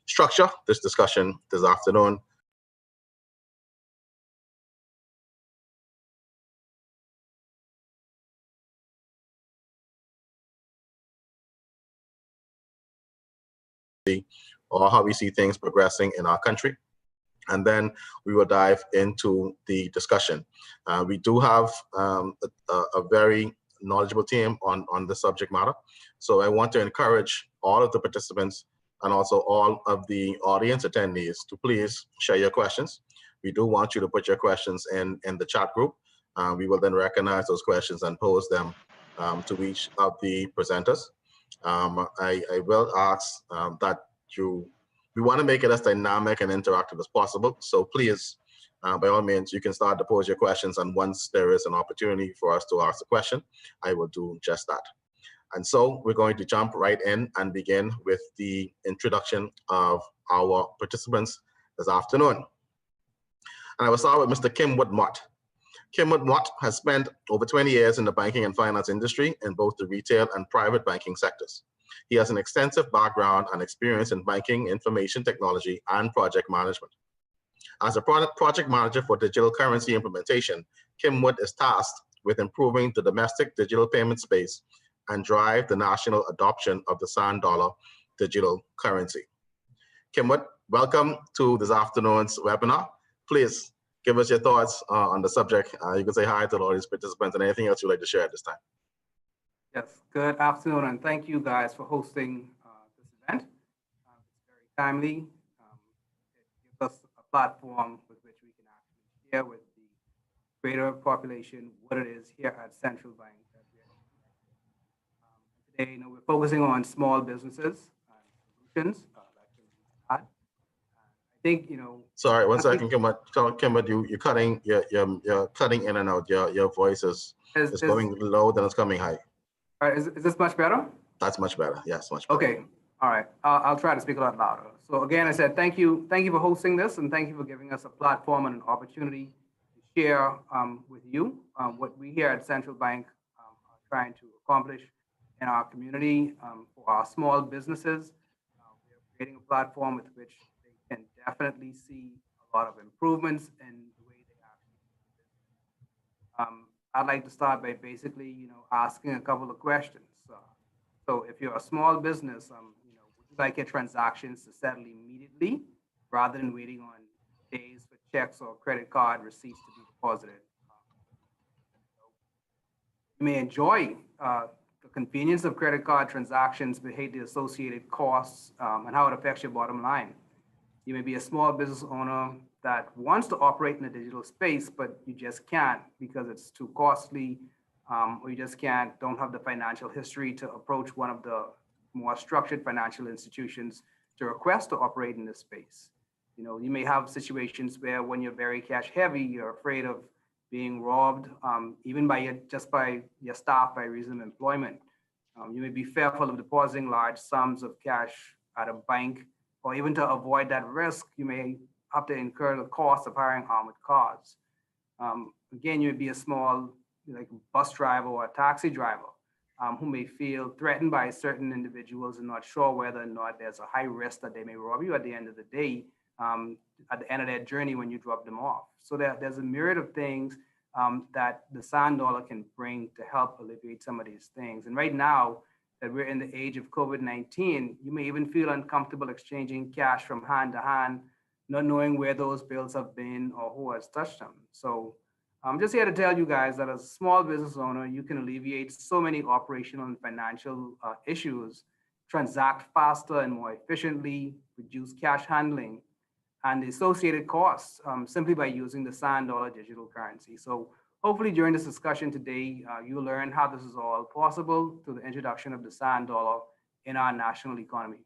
structure this discussion this afternoon. Or how we see things progressing in our country. And then we will dive into the discussion. We do have a very knowledgeable team on the subject matter. So I want to encourage all of the participants and also all of the audience attendees to please share your questions. We do want you to put your questions in the chat group. We will then recognize those questions and pose them to each of the presenters. I will ask that we want to make it as dynamic and interactive as possible. So please, by all means, you can start to pose your questions. And once there is an opportunity for us to ask a question, I will do just that. And so we're going to jump right in and begin with the introduction of our participants this afternoon. And I will start with Mr. Kim Wood-Mott. Kim Wood-Mott has spent over 20 years in the banking and finance industry in both the retail and private banking sectors. He has an extensive background and experience in banking, information technology, and project management. As a project manager for digital currency implementation, Kim Wood is tasked with improving the domestic digital payment space and drive the national adoption of the Sand Dollar digital currency. Kim Wood, welcome to this afternoon's webinar. Please give us your thoughts on the subject. You can say hi to all these participants and anything else you'd like to share at this time. Yes, good afternoon, and thank you guys for hosting this event. It's very timely. It gives us a platform with which we can actually share with the greater population what it is here at Central Bank that we're today, we're focusing on small businesses and solutions that can be had. I think, Sorry, one second, Kimberly, you're cutting, you're cutting in and out. Your voice is going low, then it's coming high. All right, is this much better? That's much better. Yes, much better. Okay. All right. I'll try to speak a lot louder. So again, I said thank you for hosting this, and thank you for giving us a platform and an opportunity to share with you what we here at Central Bank are trying to accomplish in our community for our small businesses. We're creating a platform with which they can definitely see a lot of improvements in the way they actually do business. I'd like to start by basically, asking a couple of questions. So if you're a small business, would you like your transactions to settle immediately rather than waiting on days for checks or credit card receipts to be deposited? You may enjoy the convenience of credit card transactions, but hate the associated costs and how it affects your bottom line. You may be a small business owner that wants to operate in the digital space, but you just can't because it's too costly, or you just don't have the financial history to approach one of the more structured financial institutions to request to operate in this space. You may have situations where when you're very cash heavy, you're afraid of being robbed, even by your staff by reason of employment. You may be fearful of depositing large sums of cash at a bank, or even to avoid that risk, you may have to incur the cost of hiring armored cars. Again, you would be a small bus driver or a taxi driver who may feel threatened by certain individuals and not sure whether or not there's a high risk that they may rob you at the end of the day, at the end of their journey when you drop them off. So there's a myriad of things that the Sand Dollar can bring to help alleviate some of these things. And right now, that we're in the age of COVID-19, you may even feel uncomfortable exchanging cash from hand to hand, not knowing where those bills have been or who has touched them. So I'm just here to tell you guys that as a small business owner, you can alleviate so many operational and financial issues, transact faster and more efficiently, reduce cash handling, and the associated costs simply by using the Sand Dollar digital currency. So hopefully during this discussion today, you'll learn how this is all possible through the introduction of the Sand Dollar in our national economy.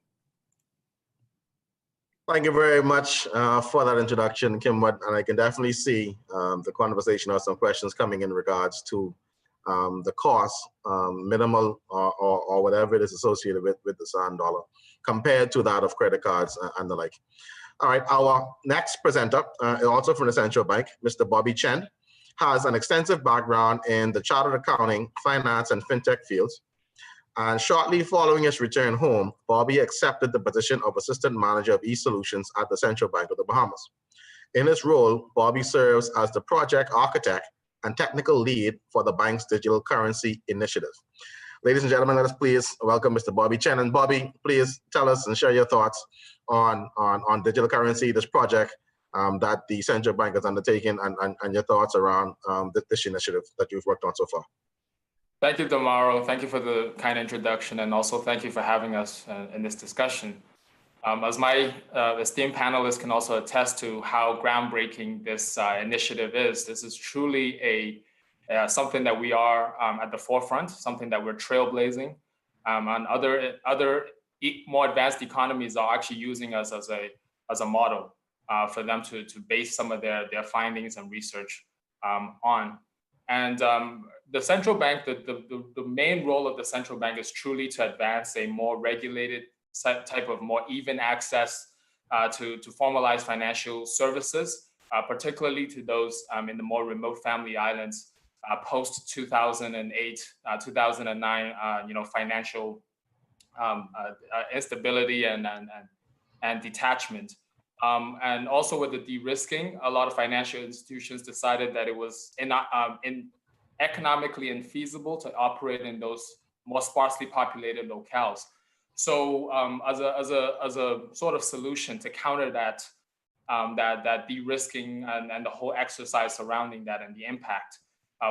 Thank you very much for that introduction, Kim. And I can definitely see the conversation or some questions coming in regards to the cost, minimal or whatever it is associated with the Sand Dollar compared to that of credit cards and the like. All right, our next presenter, also from the Central Bank, Mr. Bobby Chen, has an extensive background in the chartered accounting, finance, and fintech fields. And shortly following his return home, Bobby accepted the position of Assistant Manager of eSolutions at the Central Bank of the Bahamas. In his role, Bobby serves as the project architect and technical lead for the bank's digital currency initiative. Ladies and gentlemen, let us please welcome Mr. Bobby Chen. And Bobby, please tell us and share your thoughts on digital currency, this project that the Central Bank has undertaken, and your thoughts around this initiative that you've worked on so far. Thank you, Damaro. Thank you for the kind introduction, and also thank you for having us in this discussion. As my esteemed panelists can also attest to how groundbreaking this initiative is, this is truly something that we are at the forefront, something that we're trailblazing. And other more advanced economies are actually using us as a model for them to base some of their findings and research on. And the central bank, the main role of the central bank is truly to advance a more regulated type of more even access to formalized financial services, particularly to those in the more remote family islands post 2008, 2009, financial instability and detachment. And also with the de-risking, a lot of financial institutions decided that it was economically infeasible to operate in those more sparsely populated locales. So as a sort of solution to counter that de-risking and the whole exercise surrounding that and the impact,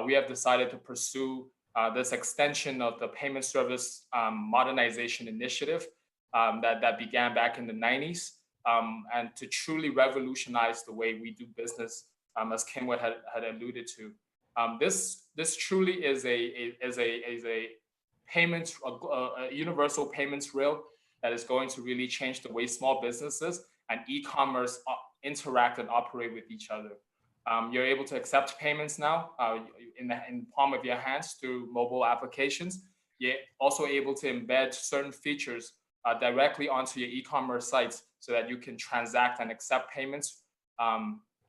we have decided to pursue this extension of the payment service modernization initiative that began back in the 90s, and to truly revolutionize the way we do business, as Kenwood had alluded to. This truly is a payments, a universal payments rail that is going to really change the way small businesses and e-commerce interact and operate with each other. You're able to accept payments now in the palm of your hands through mobile applications. You're also able to embed certain features directly onto your e-commerce sites so that you can transact and accept payments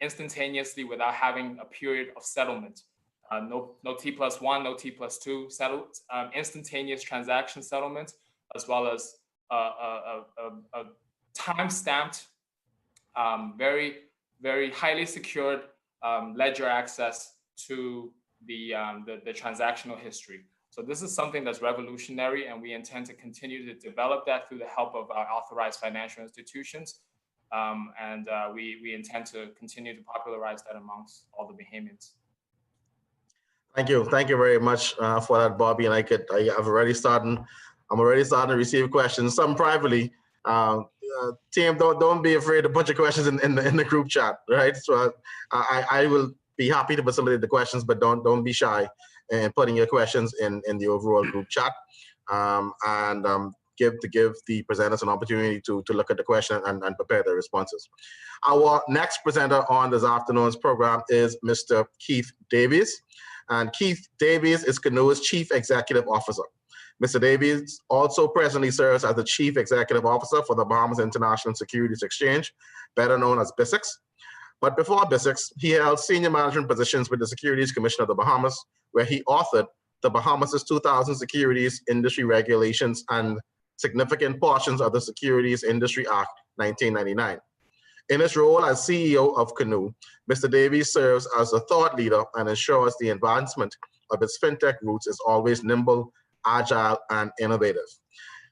instantaneously without having a period of settlement. No T+1, no T+2 instantaneous transaction settlement, as well as a time-stamped, very, very highly secured ledger access to the transactional history. So this is something that's revolutionary, and we intend to continue to develop that through the help of our authorized financial institutions. And we intend to continue to popularize that amongst all the Bahamians. Thank you very much for that, Bobby. And I'm already starting to receive questions, some privately. Team, don't be afraid to put your questions in the group chat, right? So I will be happy to facilitate the questions, but don't be shy in putting your questions in the overall group chat, and give the presenters an opportunity to look at the question and prepare their responses. Our next presenter on this afternoon's program is Mr. Keith Davies. And Keith Davies is Canoe's Chief Executive Officer. Mr. Davies also presently serves as the Chief Executive Officer for the Bahamas International Securities Exchange, better known as BISX. But before BISX, he held senior management positions with the Securities Commission of the Bahamas, where he authored the Bahamas' 2000 Securities Industry Regulations and significant portions of the Securities Industry Act 1999. In his role as CEO of Canoe, Mr. Davies serves as a thought leader and ensures the advancement of its fintech roots is always nimble, agile, and innovative.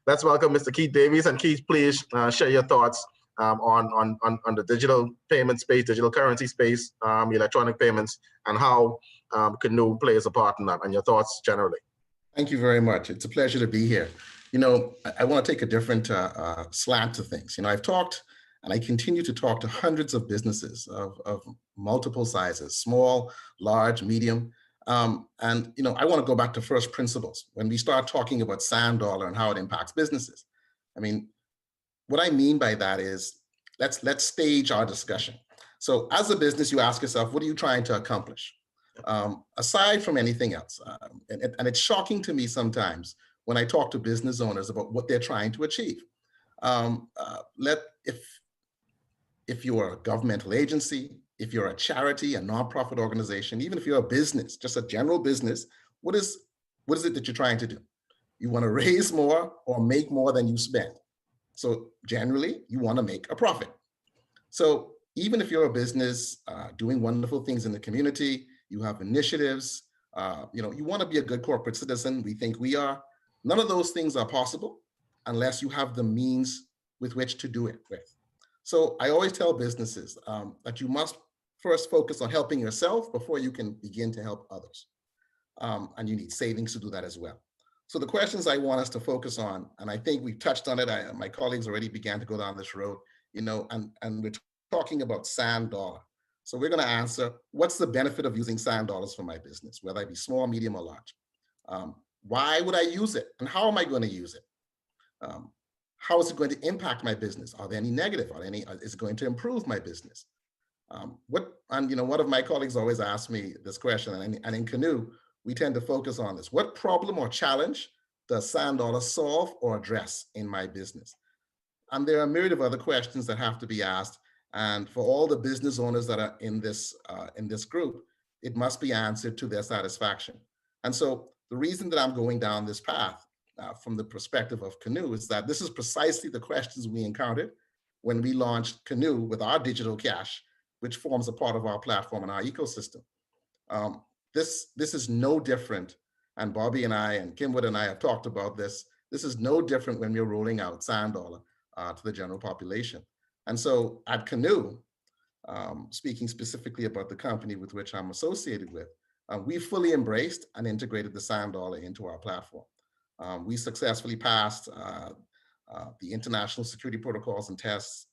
Let's welcome Mr. Keith Davies. And Keith, please share your thoughts on the digital payment space, digital currency space, electronic payments, and how Canoe plays a part in that, and your thoughts generally. Thank you very much. It's a pleasure to be here. You know, I want to take a different slant to things. You know, I've talked and I continue to talk to hundreds of businesses of multiple sizes, small, large, medium. And, you know, I want to go back to first principles when we start talking about sand dollar and how it impacts businesses. I mean, what I mean by that is let's stage our discussion. So as a business, you ask yourself, what are you trying to accomplish? Aside from anything else. And it's shocking to me sometimes when I talk to business owners about what they're trying to achieve. If you are a governmental agency, if you're a charity, a nonprofit organization, even if you're a business, just a general business, what is it that you're trying to do? You want to raise more or make more than you spend. So generally, you want to make a profit. So even if you're a business doing wonderful things in the community, you have initiatives, you want to be a good corporate citizen, we think we are. None of those things are possible unless you have the means with which to do it with. So I always tell businesses that you must first focus on helping yourself before you can begin to help others. And you need savings to do that as well. So the questions I want us to focus on, and I think we've touched on it, my colleagues already began to go down this road, and we're talking about sand dollar. So we're going to answer, what's the benefit of using sand dollars for my business, whether it be small, medium, or large? Why would I use it? And how am I going to use it? How is it going to impact my business? Are there any negative? Is it going to improve my business? One of my colleagues always asks me this question, and in Canoe, we tend to focus on this. What problem or challenge does sand dollar solve or address in my business? And there are a myriad of other questions that have to be asked. And for all the business owners that are in this group, it must be answered to their satisfaction. And so the reason that I'm going down this path from the perspective of Canoe is that this is precisely the questions we encountered when we launched Canoe with our digital cash, which forms a part of our platform and our ecosystem. This is no different, and Bobby and I and Kimwood and I have talked about this. This is no different when we're rolling out sand dollar to the general population. And so at Canoe, speaking specifically about the company with which I'm associated with, we fully embraced and integrated the sand dollar into our platform. We successfully passed the international security protocols and tests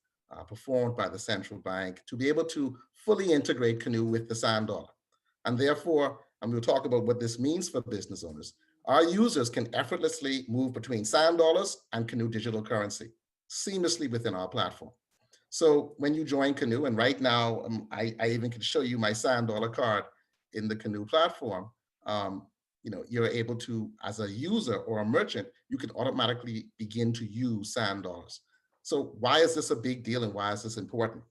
performed by the central bank to be able to fully integrate Canoe with the sand dollar. And therefore, and we'll talk about what this means for business owners, our users can effortlessly move between sand dollars and Canoe digital currency seamlessly within our platform. So when you join Canoe, and right now, I even can show you my sand dollar card in the Canoe platform, you're able to, as a user or a merchant, you can automatically begin to use sand dollars. So why is this a big deal and why is this important?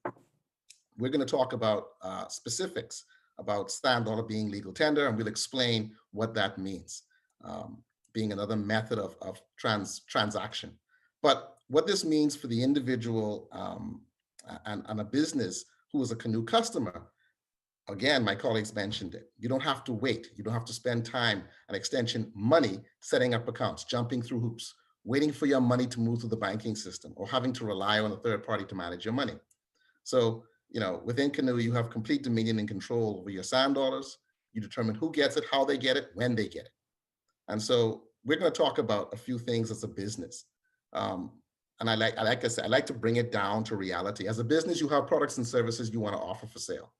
We're going to talk about specifics about sand dollar being legal tender, and we'll explain what that means, being another method of transaction. But what this means for the individual and a business who is a Canoe customer, again, my colleagues mentioned it. You don't have to wait. You don't have to spend time and extension money setting up accounts, jumping through hoops, waiting for your money to move through the banking system, or having to rely on a third party to manage your money. So, within Canoe, you have complete dominion and control over your sand dollars. You determine who gets it, how they get it, when they get it. And so we're going to talk about a few things as a business. And I like to bring it down to reality. As a business, you have products and services you want to offer for sale.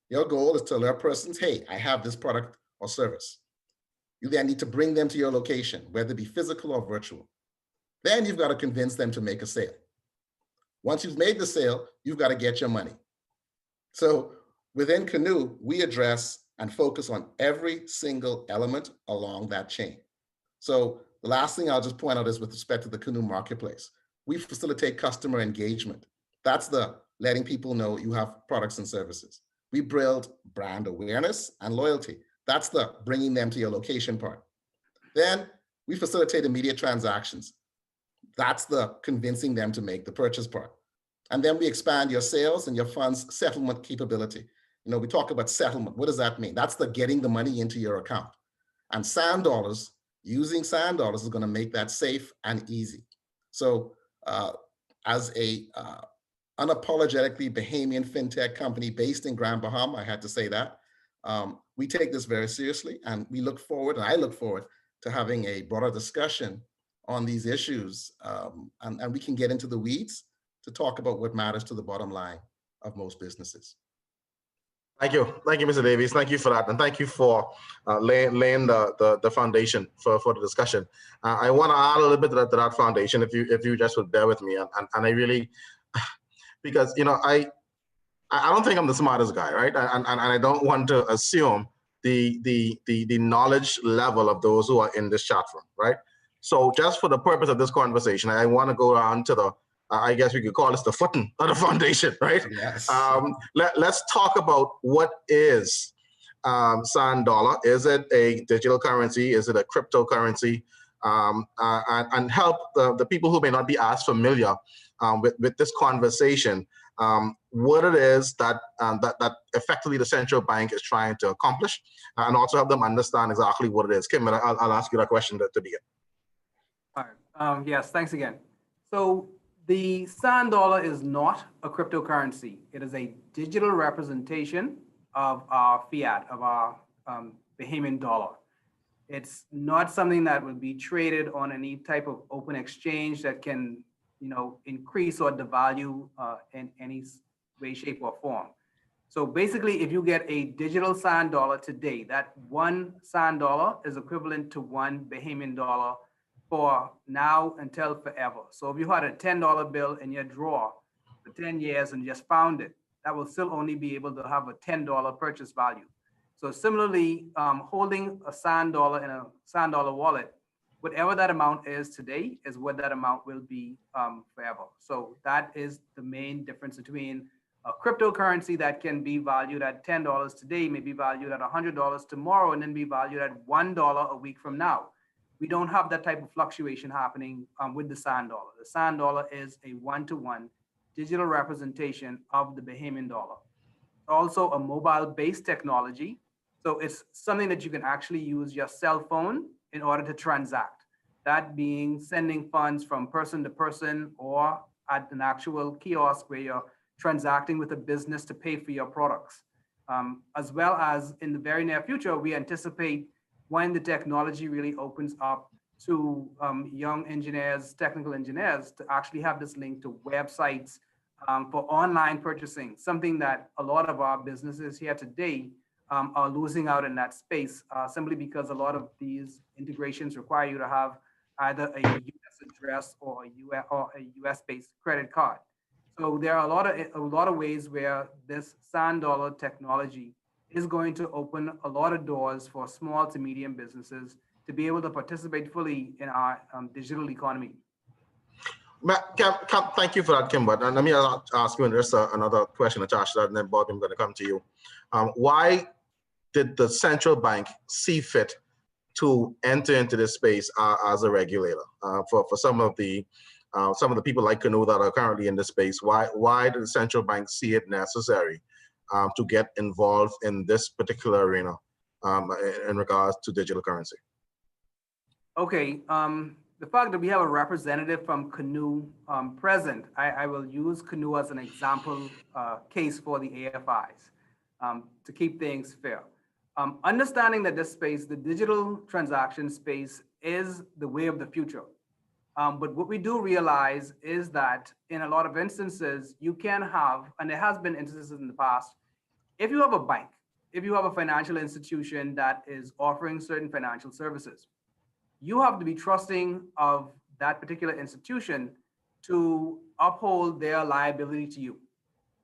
Your goal is to alert persons, hey, I have this product or service. You then need to bring them to your location, whether it be physical or virtual. Then you've got to convince them to make a sale. Once you've made the sale, you've got to get your money. So within Canoe, we address and focus on every single element along that chain. So the last thing I'll just point out is with respect to the Canoe marketplace. We facilitate customer engagement. That's the letting people know you have products and services. We build brand awareness and loyalty. That's the bringing them to your location part. Then we facilitate immediate transactions. That's the convincing them to make the purchase part. And then we expand your sales and your funds settlement capability. We talk about settlement. What does that mean? That's the getting the money into your account. And sand dollars, using sand dollars is going to make that safe and easy. So as a unapologetically Bahamian fintech company based in Grand Bahama, I had to say that, we take this very seriously, and we look forward, and I look forward to having a broader discussion on these issues, and we can get into the weeds to talk about what matters to the bottom line of most businesses. Thank you, Mr. Davies. Thank you for that, and thank you for laying the foundation for the discussion. I want to add a little bit to that foundation, if you just would bear with me, and I really, because I don't think I'm the smartest guy, right? And I don't want to assume the knowledge level of those who are in this chat room, right? So just for the purpose of this conversation, I want to go on to the, I guess we could call this the footing of the foundation, right? Yes. Let's talk about what is sand dollar. Is it a digital currency? Is it a cryptocurrency? and help the people who may not be as familiar with this conversation, what it is that effectively the central bank is trying to accomplish, and also help them understand exactly what it is. Kim, I'll ask you that question to begin. All right. Yes, thanks again. So the sand dollar is not a cryptocurrency. It is a digital representation of our fiat, of our Bahamian dollar. It's not something that will be traded on any type of open exchange that can, increase or devalue in any way, shape, or form. So basically, if you get a digital sand dollar today, that one sand dollar is equivalent to one Bahamian dollar for now until forever. So if you had a $10 bill in your drawer for 10 years and just found it, that will still only be able to have a $10 purchase value. So similarly, holding a sand dollar in a sand dollar wallet, whatever that amount is today is what that amount will be forever. So that is the main difference between a cryptocurrency that can be valued at $10 today, may be valued at $100 tomorrow, and then be valued at $1 a week from now. We don't have that type of fluctuation happening with the sand dollar. The sand dollar is a one-to-one digital representation of the Bahamian dollar. Also a mobile-based technology. So it's something that you can actually use your cell phone in order to transact. That being sending funds from person to person or at an actual kiosk where you're transacting with a business to pay for your products. As well as in the very near future, we anticipate when the technology really opens up to young engineers, technical engineers, to actually have this link to websites for online purchasing, something that a lot of our businesses here today are losing out in that space simply because a lot of these integrations require you to have either a US address or a US-based credit card. So there are a lot of ways where this sand dollar technology is going to open a lot of doors for small to medium businesses to be able to participate fully in our digital economy. Thank you for that, Kim. But let me ask you just another question attached to that, and then Bob, I'm going to come to you. Why did the central bank see fit to enter into this space as a regulator? For some of the people like Canoe that are currently in this space, why did the central bank see it necessary to get involved in this particular arena in regards to digital currency? Okay, the fact that we have a representative from Canoe present, I will use Canoe as an example case for the AFIs to keep things fair. Understanding that this space, the digital transaction space, is the way of the future. But what we do realize is that in a lot of instances, you can have, and there has been instances in the past, if you have a bank, if you have a financial institution that is offering certain financial services, you have to be trusting of that particular institution to uphold their liability to you.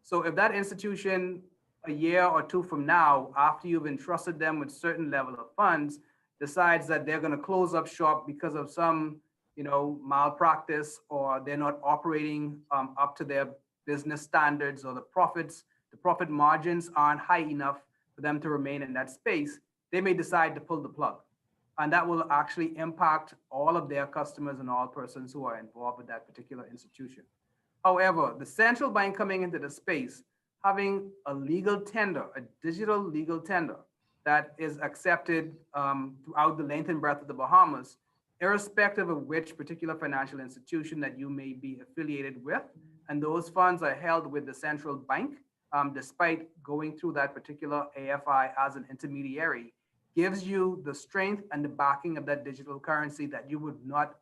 So if that institution a year or two from now, after you've entrusted them with certain level of funds, decides that they're going to close up shop because of some malpractice, or they're not operating up to their business standards, or the profit margins aren't high enough for them to remain in that space, they may decide to pull the plug. And that will actually impact all of their customers and all persons who are involved with that particular institution. However, the central bank coming into the space, having a legal tender, a digital legal tender that is accepted throughout the length and breadth of the Bahamas, irrespective of which particular financial institution that you may be affiliated with, and those funds are held with the central bank, despite going through that particular AFI as an intermediary, gives you the strength and the backing of that digital currency that you would not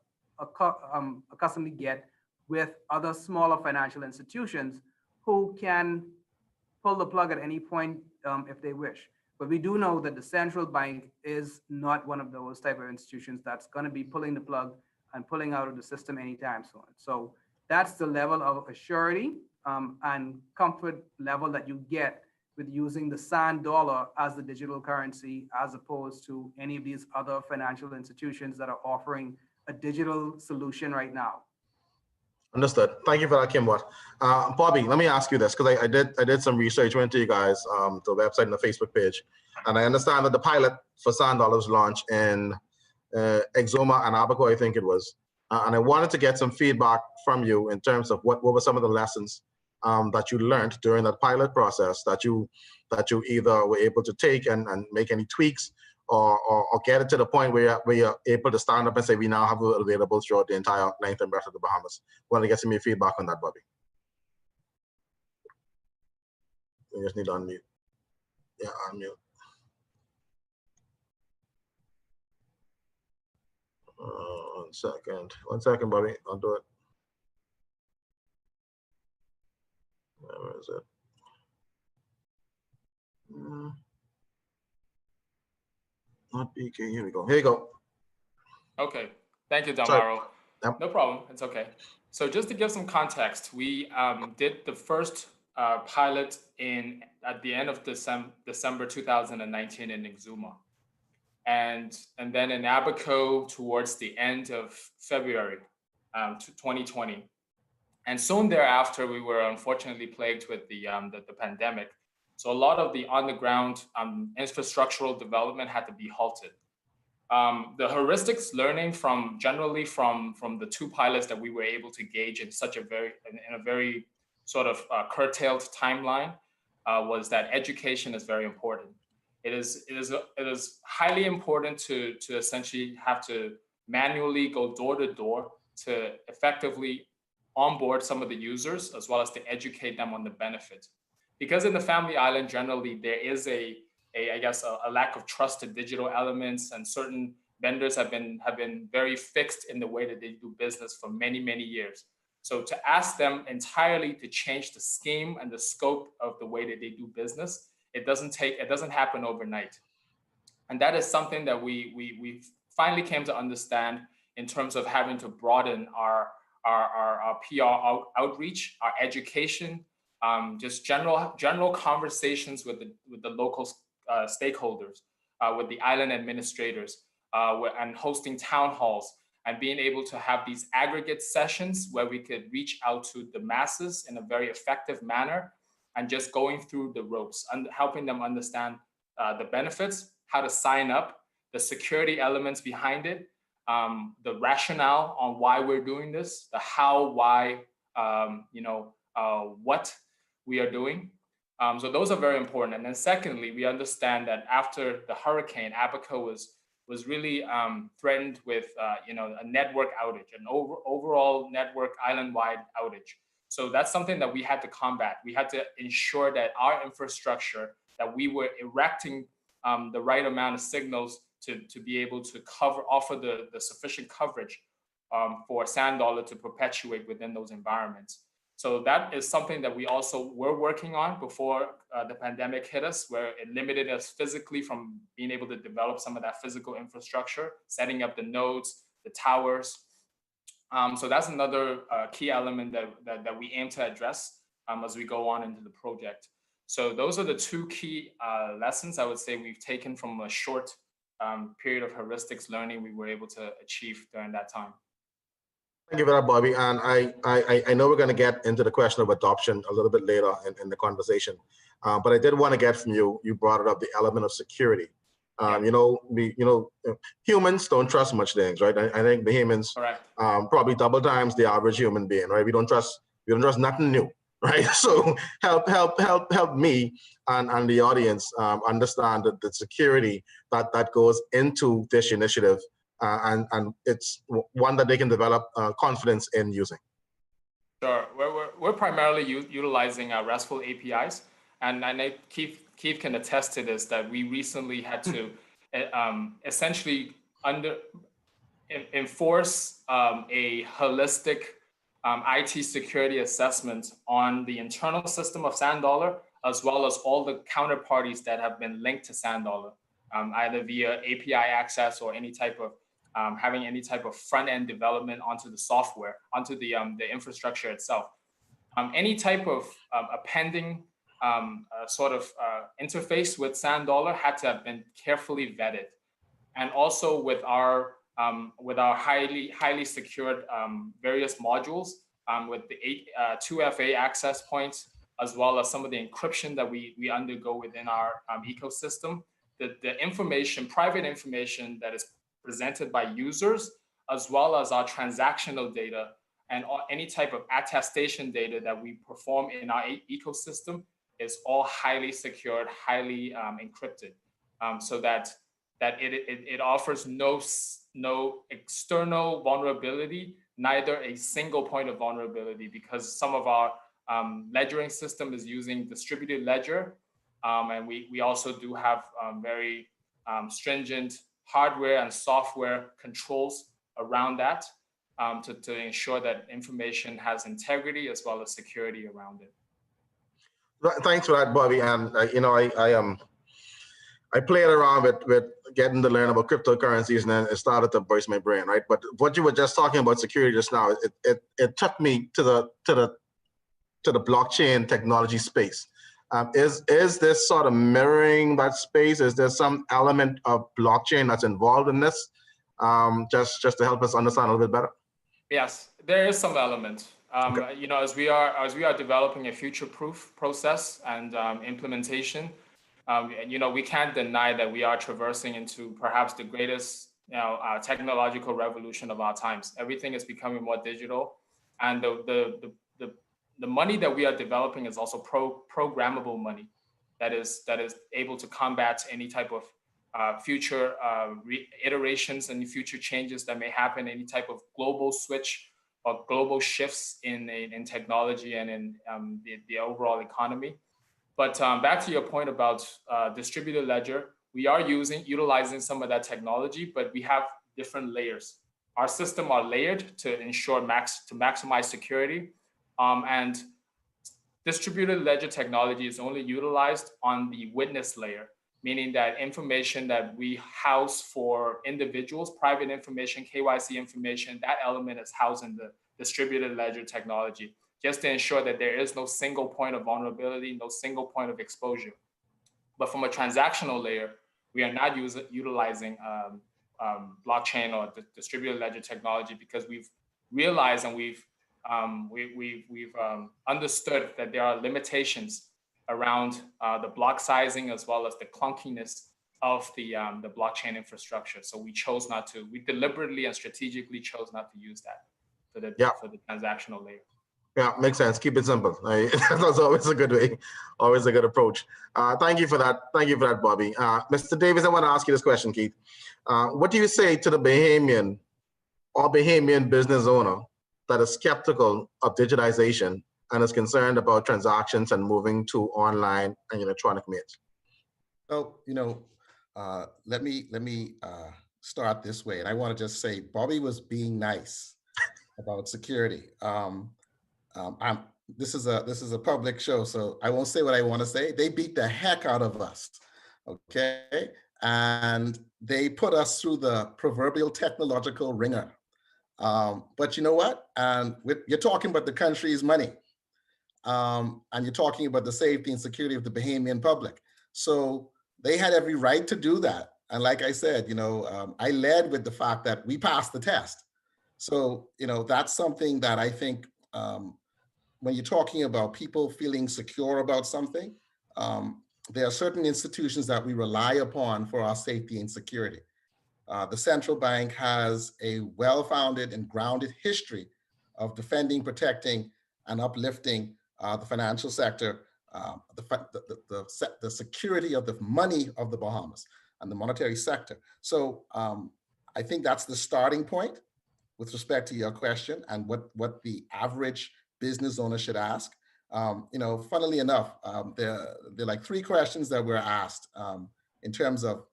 accustomedly get with other smaller financial institutions who can pull the plug at any point if they wish. But we do know that the central bank is not one of those type of institutions that's going to be pulling the plug and pulling out of the system anytime soon. So that's the level of assurity and comfort level that you get with using the sand dollar as the digital currency, as opposed to any of these other financial institutions that are offering a digital solution right now. Understood. Thank you for that, Kimbot. Bobby, let me ask you this, because I did some research, went to you guys, to the website and the Facebook page, and I understand that the pilot for sand dollars launched in Exoma and Abaco, I think it was. And I wanted to get some feedback from you in terms of what were some of the lessons that you learned during that pilot process that you either were able to take and make any tweaks or get it to the point where you're able to stand up and say, we now have it available throughout the entire length and breadth of the Bahamas. Want to get some feedback on that, Bobby? We just need to unmute. Yeah, unmute. 1 second, Bobby. I'll do it. Where is it? Not BK. Here we go. Here you go. Okay. Thank you, Damaro. Yep. No problem. It's okay. So just to give some context, we did the first pilot at the end of December 2019 in Exuma. And then in Abaco towards the end of February 2020. And soon thereafter, we were unfortunately plagued with the pandemic. So a lot of the on-the-ground infrastructural development had to be halted. The heuristics learning from the two pilots that we were able to gauge in a very sort of curtailed timeline was that education is very important. It is highly important to essentially have to manually go door to door to effectively onboard some of the users, as well as to educate them on the benefit. Because in the Family Island, generally, there is a lack of trust to digital elements, and certain vendors have been very fixed in the way that they do business for many, many years. So to ask them entirely to change the scheme and the scope of the way that they do business, it doesn't happen overnight. And that is something that we finally came to understand in terms of having to broaden our PR outreach, our education, just general conversations with the local stakeholders, with the island administrators, and hosting town halls, and being able to have these aggregate sessions where we could reach out to the masses in a very effective manner, and just going through the ropes and helping them understand the benefits, how to sign up, the security elements behind it, the rationale on why we're doing this, the how, why, what we are doing. So those are very important. And then secondly, we understand that after the hurricane, Abaco was really threatened with a network outage, an overall network island-wide outage. So that's something that we had to combat. We had to ensure that our infrastructure, that we were erecting the right amount of signals to be able to offer the sufficient coverage for Sand Dollar to perpetuate within those environments. So that is something that we also were working on before the pandemic hit us, where it limited us physically from being able to develop some of that physical infrastructure, setting up the nodes, the towers. So that's another key element that we aim to address as we go on into the project. So those are the two key lessons I would say we've taken from a short period of heuristics learning we were able to achieve during that time. Thank you for that, Bobby. And I know we're going to get into the question of adoption a little bit later in the conversation, but I did want to get from you. You brought it up, the element of security. Humans don't trust much things, right? I think Bahamians probably double times the average human being, right? We don't trust nothing new, right? So help me and the audience understand that the security that goes into this initiative. And it's one that they can develop confidence in using. Sure, we're primarily utilizing RESTful APIs, and I know Keith can attest to this, that we recently had to essentially enforce a holistic IT security assessment on the internal system of Sand Dollar, as well as all the counterparties that have been linked to Sand Dollar, either via API access or any type of having any type of front-end development onto the software, onto the infrastructure itself. Any type of appending sort of interface with Sand Dollar had to have been carefully vetted, and also with our highly secured various modules with the 2FA access points, as well as some of the encryption that we undergo within our ecosystem. The information, private information that is presented by users, as well as our transactional data and any type of attestation data that we perform in our ecosystem is all highly secured, highly encrypted, so that it offers no external vulnerability, neither a single point of vulnerability, because some of our ledgering system is using distributed ledger, and we also do have very stringent hardware and software controls around that, to ensure that information has integrity as well as security around it. Thanks for that, Bobby. And I played around with getting to learn about cryptocurrencies, and then it started to burst my brain, right? But what you were just talking about security just now, it took me to the blockchain technology space. Is this sort of mirroring that space? Is there some element of blockchain that's involved in this? Just to help us understand a little bit better. Yes, there is some element. Okay. As we are developing a future-proof process and implementation, we can't deny that we are traversing into perhaps the greatest technological revolution of our times. Everything is becoming more digital, and the money that we are developing is also programmable money that is able to combat any type of future iterations and future changes that may happen, any type of global switch or global shifts in technology and in the overall economy. But back to your point about distributed ledger, we are utilizing some of that technology, but we have different layers. Our system are layered to ensure to maximize security, and distributed ledger technology is only utilized on the witness layer, meaning that information that we house for individuals, private information, KYC information, that element is housed in the distributed ledger technology, just to ensure that there is no single point of vulnerability, no single point of exposure. But from a transactional layer, we are not utilizing blockchain or the distributed ledger technology, because we've realized and we've understood that there are limitations around the block sizing as well as the clunkiness of the blockchain infrastructure. So we chose not to. We deliberately and strategically chose not to use that for the transactional layer. Yeah, makes sense. Keep it simple. That's always a good way, always a good approach. Thank you for that. Thank you for that, Bobby. Mr. Davies, I want to ask you this question, Keith. What do you say to the Bahamian business owner that is skeptical of digitization and is concerned about transactions and moving to online and electronic means? Well, let me start this way, and I want to just say Bobby was being nice about security. This is a public show, so I won't say what I want to say. They beat the heck out of us, okay? And they put us through the proverbial technological ringer. But you know what? And you're talking about the country's money, and you're talking about the safety and security of the Bahamian public. So they had every right to do that. And like I said, I led with the fact that we passed the test. So, that's something that I think when you're talking about people feeling secure about something, there are certain institutions that we rely upon for our safety and security. The central bank has a well-founded and grounded history of defending, protecting, and uplifting the financial sector, the security of the money of the Bahamas and the monetary sector. So I think that's the starting point with respect to your question and what the average business owner should ask. Funnily enough, there are like 3 questions that were asked in terms of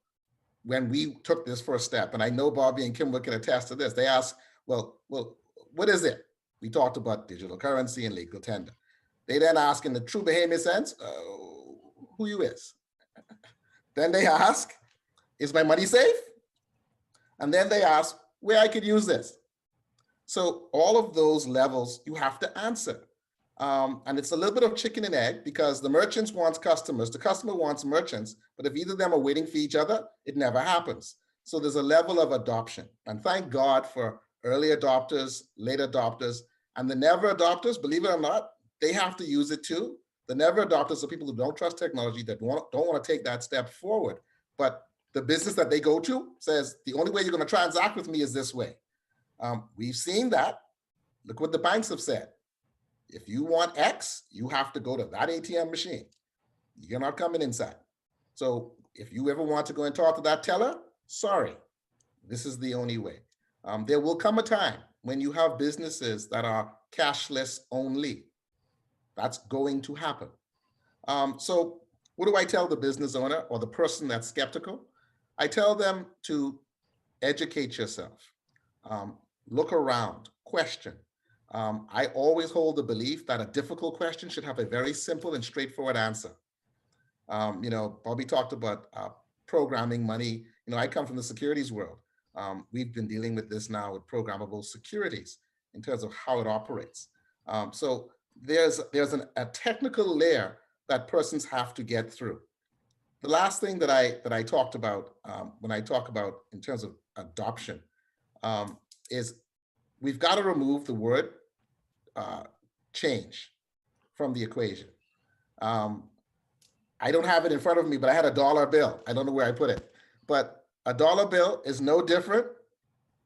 when we took this first step. And I know Bobby and Kimber can attest to this. They asked, well, what is it? We talked about digital currency and legal tender. They then ask in the true Bahamian sense, who you is? Then they ask, is my money safe? And then they ask, where I could use this. So all of those levels you have to answer. And it's a little bit of chicken and egg, because the merchants wants customers, the customer wants merchants, but if either of them are waiting for each other, it never happens. So there's a level of adoption. And thank God for early adopters, late adopters, and the never adopters, believe it or not, they have to use it too. The never adopters are people who don't trust technology, that don't want to take that step forward. But The business that they go to says, the only way you're going to transact with me is this way. We've seen that. Look what the banks have said. If you want X, you have to go to that ATM machine. You're not coming inside. So if you ever want to go and talk to that teller, sorry, this is the only way. There will come a time when you have businesses that are cashless only. That's going to happen. So what do I tell the business owner or the person that's skeptical? I tell them to educate yourself, look around, question. I always hold the belief that a difficult question should have a very simple and straightforward answer. Bobby talked about programming money. I come from the securities world. We've been dealing with this now with programmable securities in terms of how it operates. So there's a technical layer that persons have to get through. The last thing that I talked about when I talk about in terms of adoption is we've got to remove the word change from the equation. I don't have it in front of me, but I had a dollar bill. I don't know where I put it, but a dollar bill is no different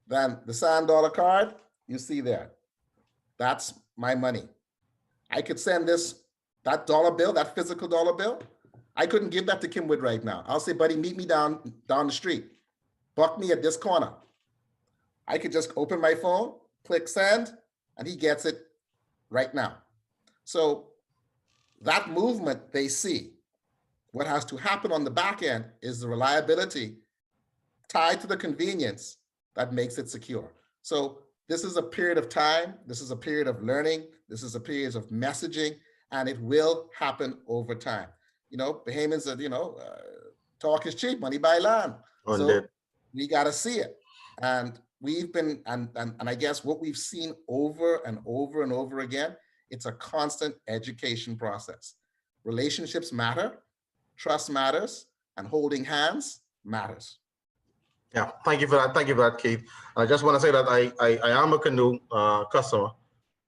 than the sand dollar card you see there. That's my money. I could send that dollar bill, that physical dollar bill. I couldn't give that to Kim Wood right now. I'll say, buddy, meet me down the street. Buck me at this corner. I could just open my phone, click send, and he gets it right now. So that movement they see. What has to happen on the back end is the reliability tied to the convenience that makes it secure. So this is a period of time. This is a period of learning. This is a period of messaging, and it will happen over time. Bahamians said, talk is cheap, money buy land. So we got to see it. And we've been, and I guess what we've seen over and over and over again, it's a constant education process. Relationships matter. Trust matters, and holding hands matters. Yeah, thank you for that. Thank you for that, Keith. I just want to say that I am a Canoe customer,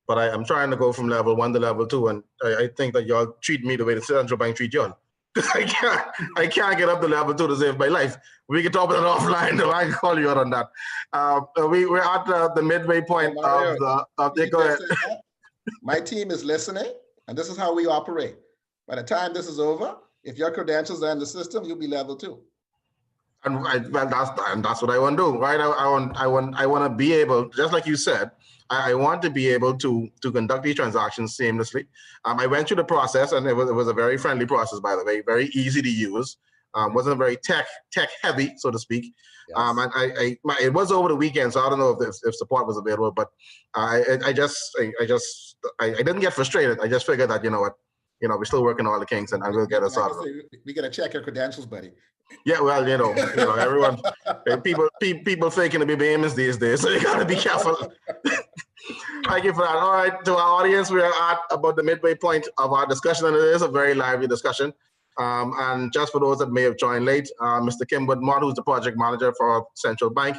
but I am trying to go from level 1 to level 2, and I think that y'all treat me the way the central bank treat y'all. I can't get up to level 2 to save my life. We can talk about it offline, though. I can call you out on that. We're at the midway point of the. Go ahead. My team is listening, and this is how we operate. By the time this is over, if your credentials are in the system, you'll be level 2. And that's what I want to do, right? I want to be able, just like you said, I want to be able to conduct these transactions seamlessly. I went through the process, and it was a very friendly process, by the way, very easy to use. Wasn't very tech heavy, so to speak. Yes. And it was over the weekend, so I don't know if support was available, but I didn't get frustrated. I just figured that, you know what, we're still working all the kinks, and we'll get us out of it. We got to check your credentials, buddy. Yeah, well, everyone, people faking to be Bahamians these days, so you got to be careful. Thank you for that. All right, to our audience, we are at about the midway point of our discussion, and it is a very lively discussion. And just for those that may have joined late, Mr. Kim Wood, who's the project manager for Central Bank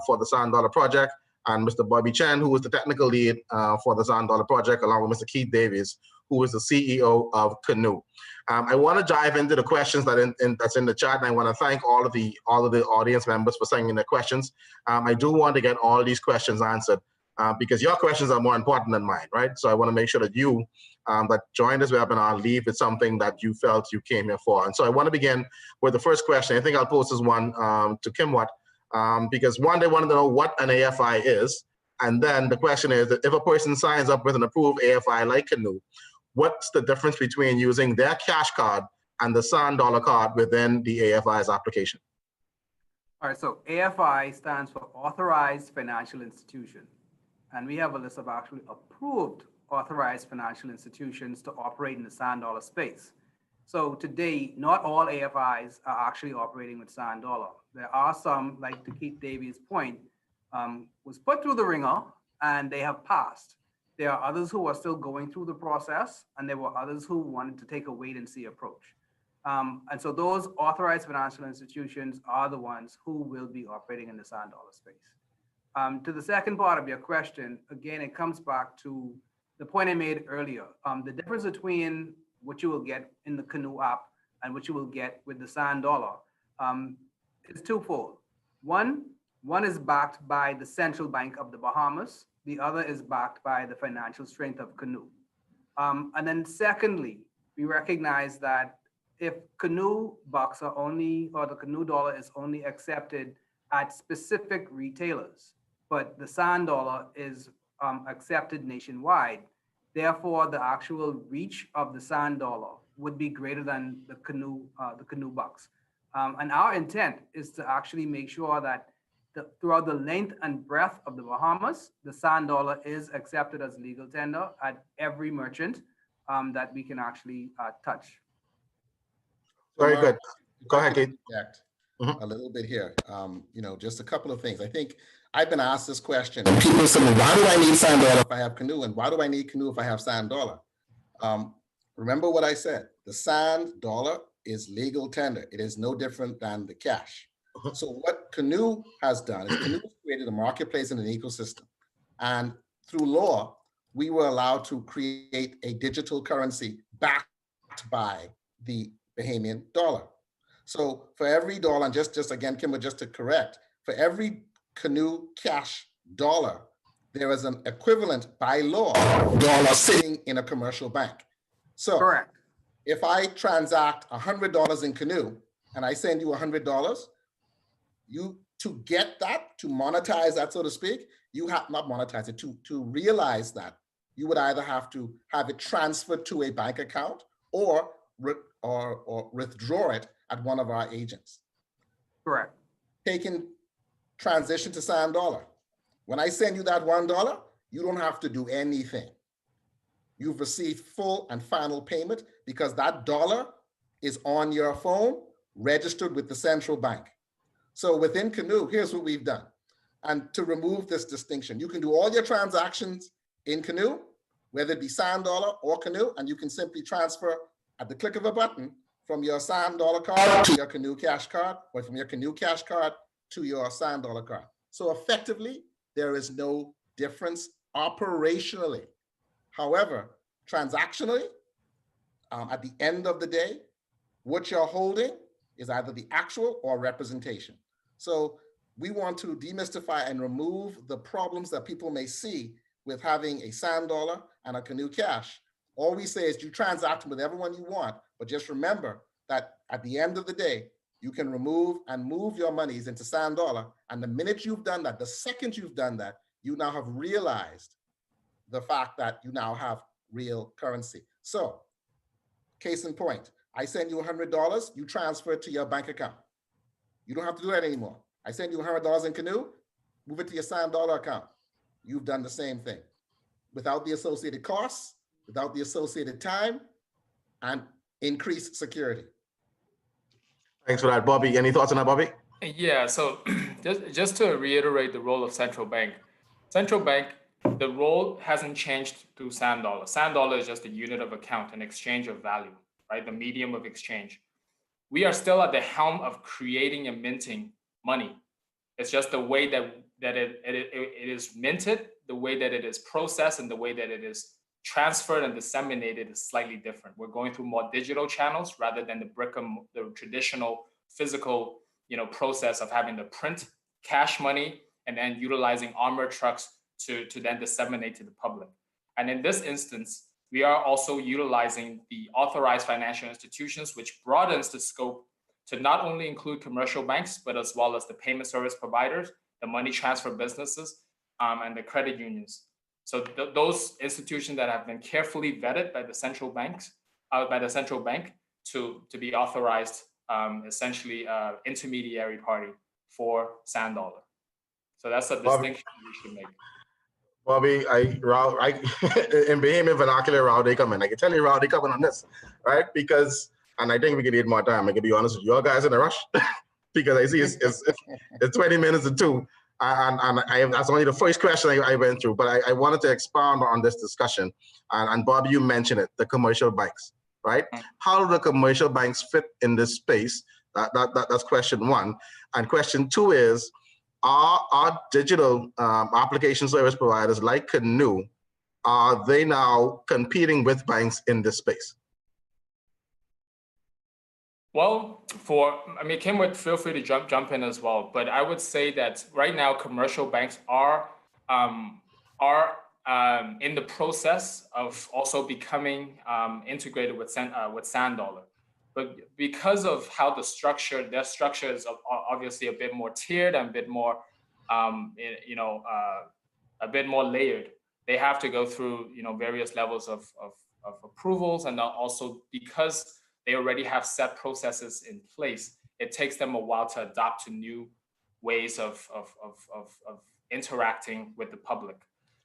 for the Sand Dollar Project, and Mr. Bobby Chen, who is the technical lead for the Sand Dollar Project, along with Mr. Keith Davies, who is the CEO of Canoe. I want to dive into the questions that's in the chat, and I want to thank all of the audience members for sending in their questions. I do want to get all these questions answered because your questions are more important than mine, right? So I want to make sure that you that joined this webinar leave with something that you felt you came here for. And so I want to begin with the first question. I think I'll pose this one to Kim Watt because one, they wanted to know what an AFI is. And then the question is that if a person signs up with an approved AFI like Canoe, what's the difference between using their cash card and the Sand Dollar card within the AFI's application? All right, so AFI stands for Authorized Financial Institution. And we have a list of actually approved authorized financial institutions to operate in the Sand Dollar space. So today, not all AFIs are actually operating with Sand Dollar. There are some, like to Keith Davies' point, was put through the ringer and they have passed. There are others who are still going through the process, and there were others who wanted to take a wait and see approach. And so those authorized financial institutions are the ones who will be operating in the Sand Dollar space. To the second part of your question, again, it comes back to the point I made earlier. The difference between what you will get in the Canoe app and what you will get with the Sand Dollar. is twofold. One is backed by the Central Bank of the Bahamas. The other is backed by the financial strength of Canoe. And then secondly, we recognize that if Canoe bucks are only, or the Canoe dollar is only accepted at specific retailers, but the sand dollar is accepted nationwide, therefore the actual reach of the sand dollar would be greater than the Canoe bucks. And our intent is to actually make sure that throughout the length and breadth of the Bahamas, the sand dollar is accepted as legal tender at every merchant that we can actually touch. Very Mark, good. Go ahead, Keith. A little bit here. Just a couple of things. I think I've been asked this question. People say, well, why do I need sand dollar if I have Canoe? And why do I need Canoe if I have sand dollar? Remember what I said. The sand dollar is legal tender. It is no different than the cash. So what Canoe has done is Canoe has created a marketplace and an ecosystem. And through law, we were allowed to create a digital currency backed by the Bahamian dollar. So for every dollar, and just again, Kimber, just to correct, for every Canoe cash dollar, there is an equivalent by law dollar sitting in a commercial bank. So correct. If I transact $100 in Canoe and I send you $100, to get that, to monetize that, so to speak, you have not monetize it, to realize that you would either have to have it transferred to a bank account or withdraw it at one of our agents. Correct. Taking transition to sand dollar. When I send you that $1, you don't have to do anything. You've received full and final payment because that dollar is on your phone, registered with the central bank. So within Canoe, here's what we've done. And to remove this distinction, you can do all your transactions in Canoe, whether it be sand dollar or Canoe, and you can simply transfer at the click of a button from your sand dollar card to your Canoe cash card, or from your Canoe cash card to your sand dollar card. So effectively, there is no difference operationally. However, transactionally, at the end of the day, what you're holding is either the actual or representation. So we want to demystify and remove the problems that people may see with having a sand dollar and a Canoe cash. All we say is you transact with everyone you want, but just remember that at the end of the day, you can remove and move your monies into sand dollar. And the minute you've done that, the second you've done that, you now have realized the fact that you now have real currency. So case in point, I send you $100, you transfer it to your bank account. You don't have to do that anymore. I send you $100 in Canoe, move it to your sand dollar account. You've done the same thing without the associated costs, without the associated time, and increased security. Thanks for that, Bobby. Any thoughts on that, Bobby? Yeah, so just to reiterate the role of central bank, the role hasn't changed to sand dollar. Sand dollar is just a unit of account, an exchange of value, right? The medium of exchange. We are still at the helm of creating and minting money. It's just the way that it is minted, the way that it is processed, and the way that it is transferred and disseminated is slightly different. We're going through more digital channels rather than the traditional physical, process of having to print cash money and then utilizing armored trucks to then disseminate to the public. And in this instance, we are also utilizing the authorized financial institutions, which broadens the scope to not only include commercial banks, but as well as the payment service providers, the money transfer businesses, and the credit unions. So those institutions that have been carefully vetted by the central bank to be authorized, essentially intermediary party for sand dollar. So that's a distinction we should make. Bobby, in Bahamian vernacular, rowdy coming. I can tell you rowdy coming on this, right? Because, and I think we can need more time. I can be honest with you, all guys in a rush because I see it's 20 minutes to 2. And that's only the first question I went through, but I wanted to expound on this discussion. And Bobby, you mentioned it, the commercial banks, right? How do the commercial banks fit in this space? That's question 1. And question 2 is, are digital application service providers like Canoe, are they now competing with banks in this space? Well, Kim would feel free to jump in as well, but I would say that right now commercial banks are in the process of also becoming integrated with Sand Dollar. But because of how their structure is obviously a bit more tiered and a bit more, a bit more layered. They have to go through various levels of approvals, and also because they already have set processes in place, it takes them a while to adapt to new ways of interacting with the public.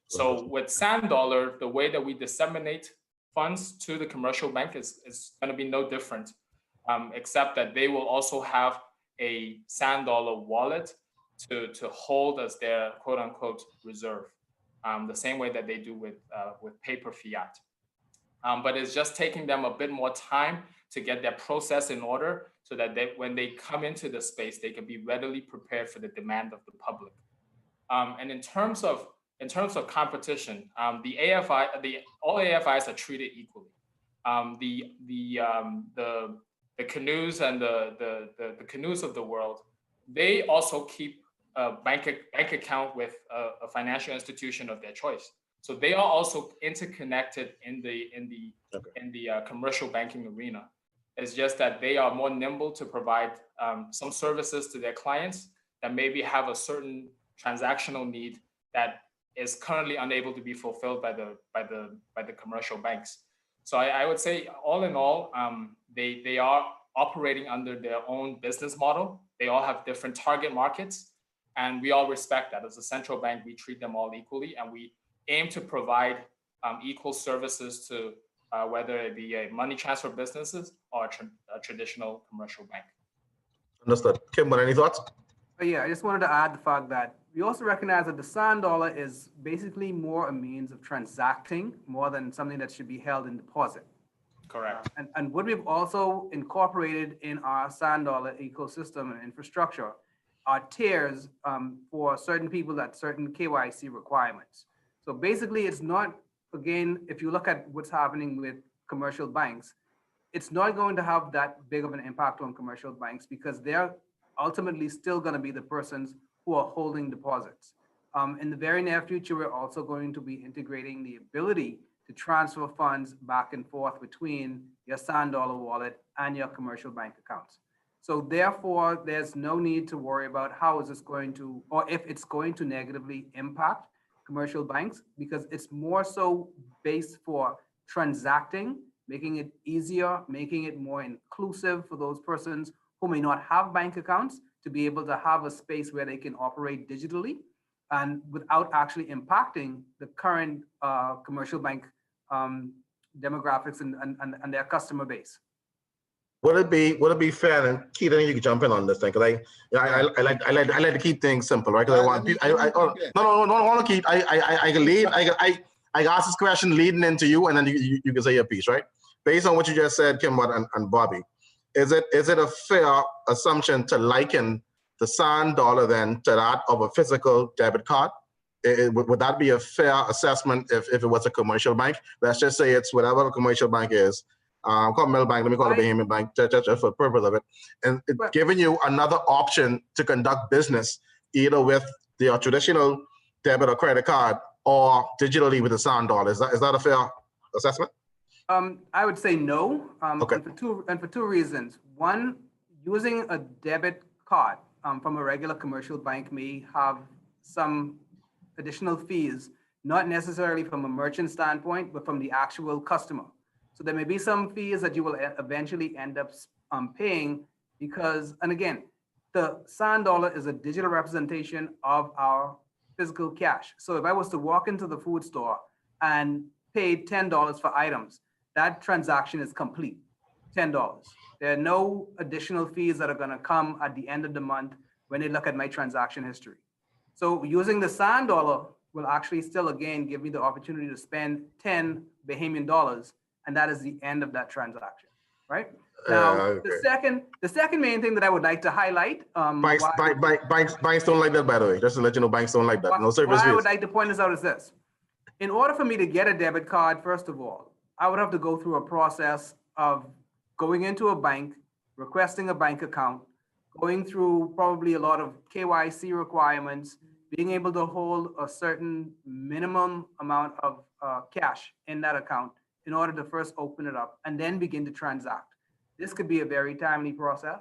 So with Sand Dollar, the way that we disseminate funds to the commercial bank is going to be no different, except that they will also have a Sand Dollar wallet to hold as their quote unquote reserve, the same way that they do with paper fiat. But it's just taking them a bit more time to get their process in order, so that when they come into the space, they can be readily prepared for the demand of the public. And in terms of competition, all AFIs are treated equally. The canoes and the canoes of the world, they also keep a bank account with a financial institution of their choice. So they are also interconnected in the commercial banking arena. It's just that they are more nimble to provide some services to their clients that maybe have a certain transactional need that is currently unable to be fulfilled by the commercial banks. So I would say, all in all, they are operating under their own business model. They all have different target markets, and we all respect that. As a central bank, we treat them all equally, and we aim to provide equal services to whether it be a money transfer businesses or a traditional commercial bank. Understood. Kim, any thoughts? Yeah, I just wanted to add the fact that we also recognize that the Sand Dollar is basically more a means of transacting more than something that should be held in deposit. Correct. And what we've also incorporated in our Sand Dollar ecosystem and infrastructure are tiers for certain people that certain KYC requirements. So basically, it's not, again, if you look at what's happening with commercial banks, it's not going to have that big of an impact on commercial banks, because they're ultimately still going to be the persons who are holding deposits. In the very near future, we're also going to be integrating the ability to transfer funds back and forth between your Sand Dollar wallet and your commercial bank accounts. So therefore, there's no need to worry about how is this going to, or if it's going to negatively impact commercial banks, because it's more so based for transacting, making it easier, making it more inclusive for those persons who may not have bank accounts to be able to have a space where they can operate digitally and without actually impacting the current commercial bank demographics and their customer base. Would it be fair, and Keith, I think you can jump in on this thing, because I like to keep things simple, right? Because I want people. No, want to keep. I can lead. I ask this question leading into you, and then you can say your piece, right? Based on what you just said, Kim and Bobby, is it a fair assumption to liken the Sand Dollar then to that of a physical debit card? Would that be a fair assessment if it was a commercial bank? Let's just say it's whatever a commercial bank is. Call Mill Bank, let me call it Bahamian Bank, just for the purpose of it. And it's giving you another option to conduct business, either with the traditional debit or credit card or digitally with the Sand Dollar. Is that a fair assessment? I would say no, Okay. and for two reasons. One, using a debit card from a regular commercial bank may have some additional fees, not necessarily from a merchant standpoint, but from the actual customer. So there may be some fees that you will eventually end up paying because, and again, the Sand Dollar is a digital representation of our physical cash. So if I was to walk into the food store and pay $10 for items, that transaction is complete, $10. There are no additional fees that are going to come at the end of the month when they look at my transaction history. So using the Sand Dollar will actually still, again, give me the opportunity to spend 10 Bahamian dollars, and that is the end of that transaction, right? Now, okay. the second main thing that I would like to highlight. Banks don't like that, by the way. Just to let you know, banks don't like that. No service fees. What I would like to point this out is this. In order for me to get a debit card, first of all, I would have to go through a process of going into a bank, requesting a bank account, going through probably a lot of KYC requirements, being able to hold a certain minimum amount of cash in that account in order to first open it up and then begin to transact. This could be a very timely process.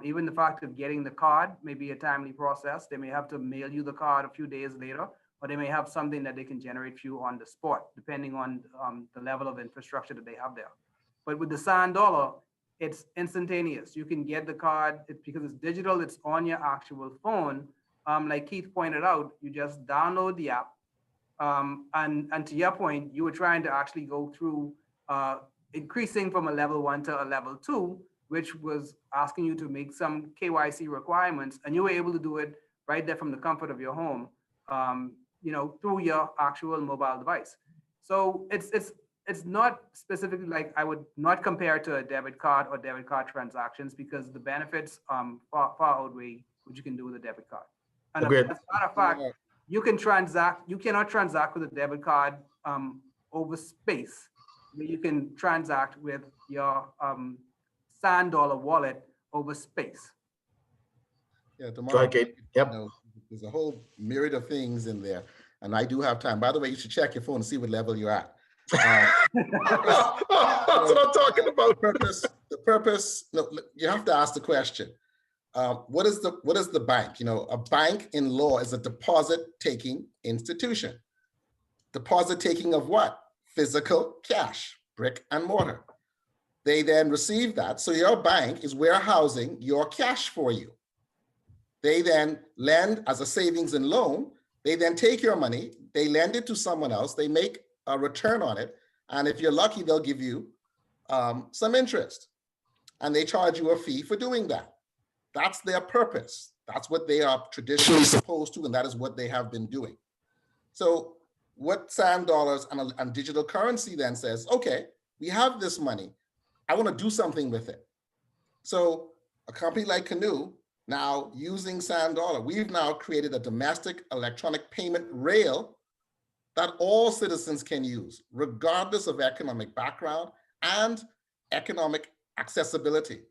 Even the fact of getting the card may be a timely process. They may have to mail you the card a few days later, or they may have something that they can generate for you on the spot, depending on the level of infrastructure that they have there. But with the Sand Dollar, it's instantaneous. You can get the card because it's digital, it's on your actual phone. Like Keith pointed out, you just download the app. And to your point, you were trying to actually go through increasing from a level 1 to a level 2, which was asking you to make some KYC requirements, and you were able to do it right there from the comfort of your home, through your actual mobile device. So it's not specifically like I would not compare it to a debit card or debit card transactions because the benefits far outweigh what you can do with a debit card. And Agreed. as a matter of fact, you cannot transact with a debit card over space. You can transact with your Sand Dollar wallet over space. Yeah, Go ahead, Kate. Yep. There's a whole myriad of things in there, and I do have time. By the way, you should check your phone and see what level you're at. That's what I'm talking about. The purpose. No, you have to ask the question. What is the bank? A bank in law is a deposit-taking institution. Deposit taking of what? Physical cash, brick and mortar. They then receive that. So your bank is warehousing your cash for you. They then lend as a savings and loan. They then take your money, they lend it to someone else, they make a return on it. And if you're lucky, they'll give you some interest. And they charge you a fee for doing that. That's their purpose. That's what they are traditionally supposed to, and that is what they have been doing. So what Sand Dollars and digital currency then says, okay, we have this money. I want to do something with it. So a company like Canoe, now using Sand Dollar, we've now created a domestic electronic payment rail that all citizens can use, regardless of economic background and economic accessibility.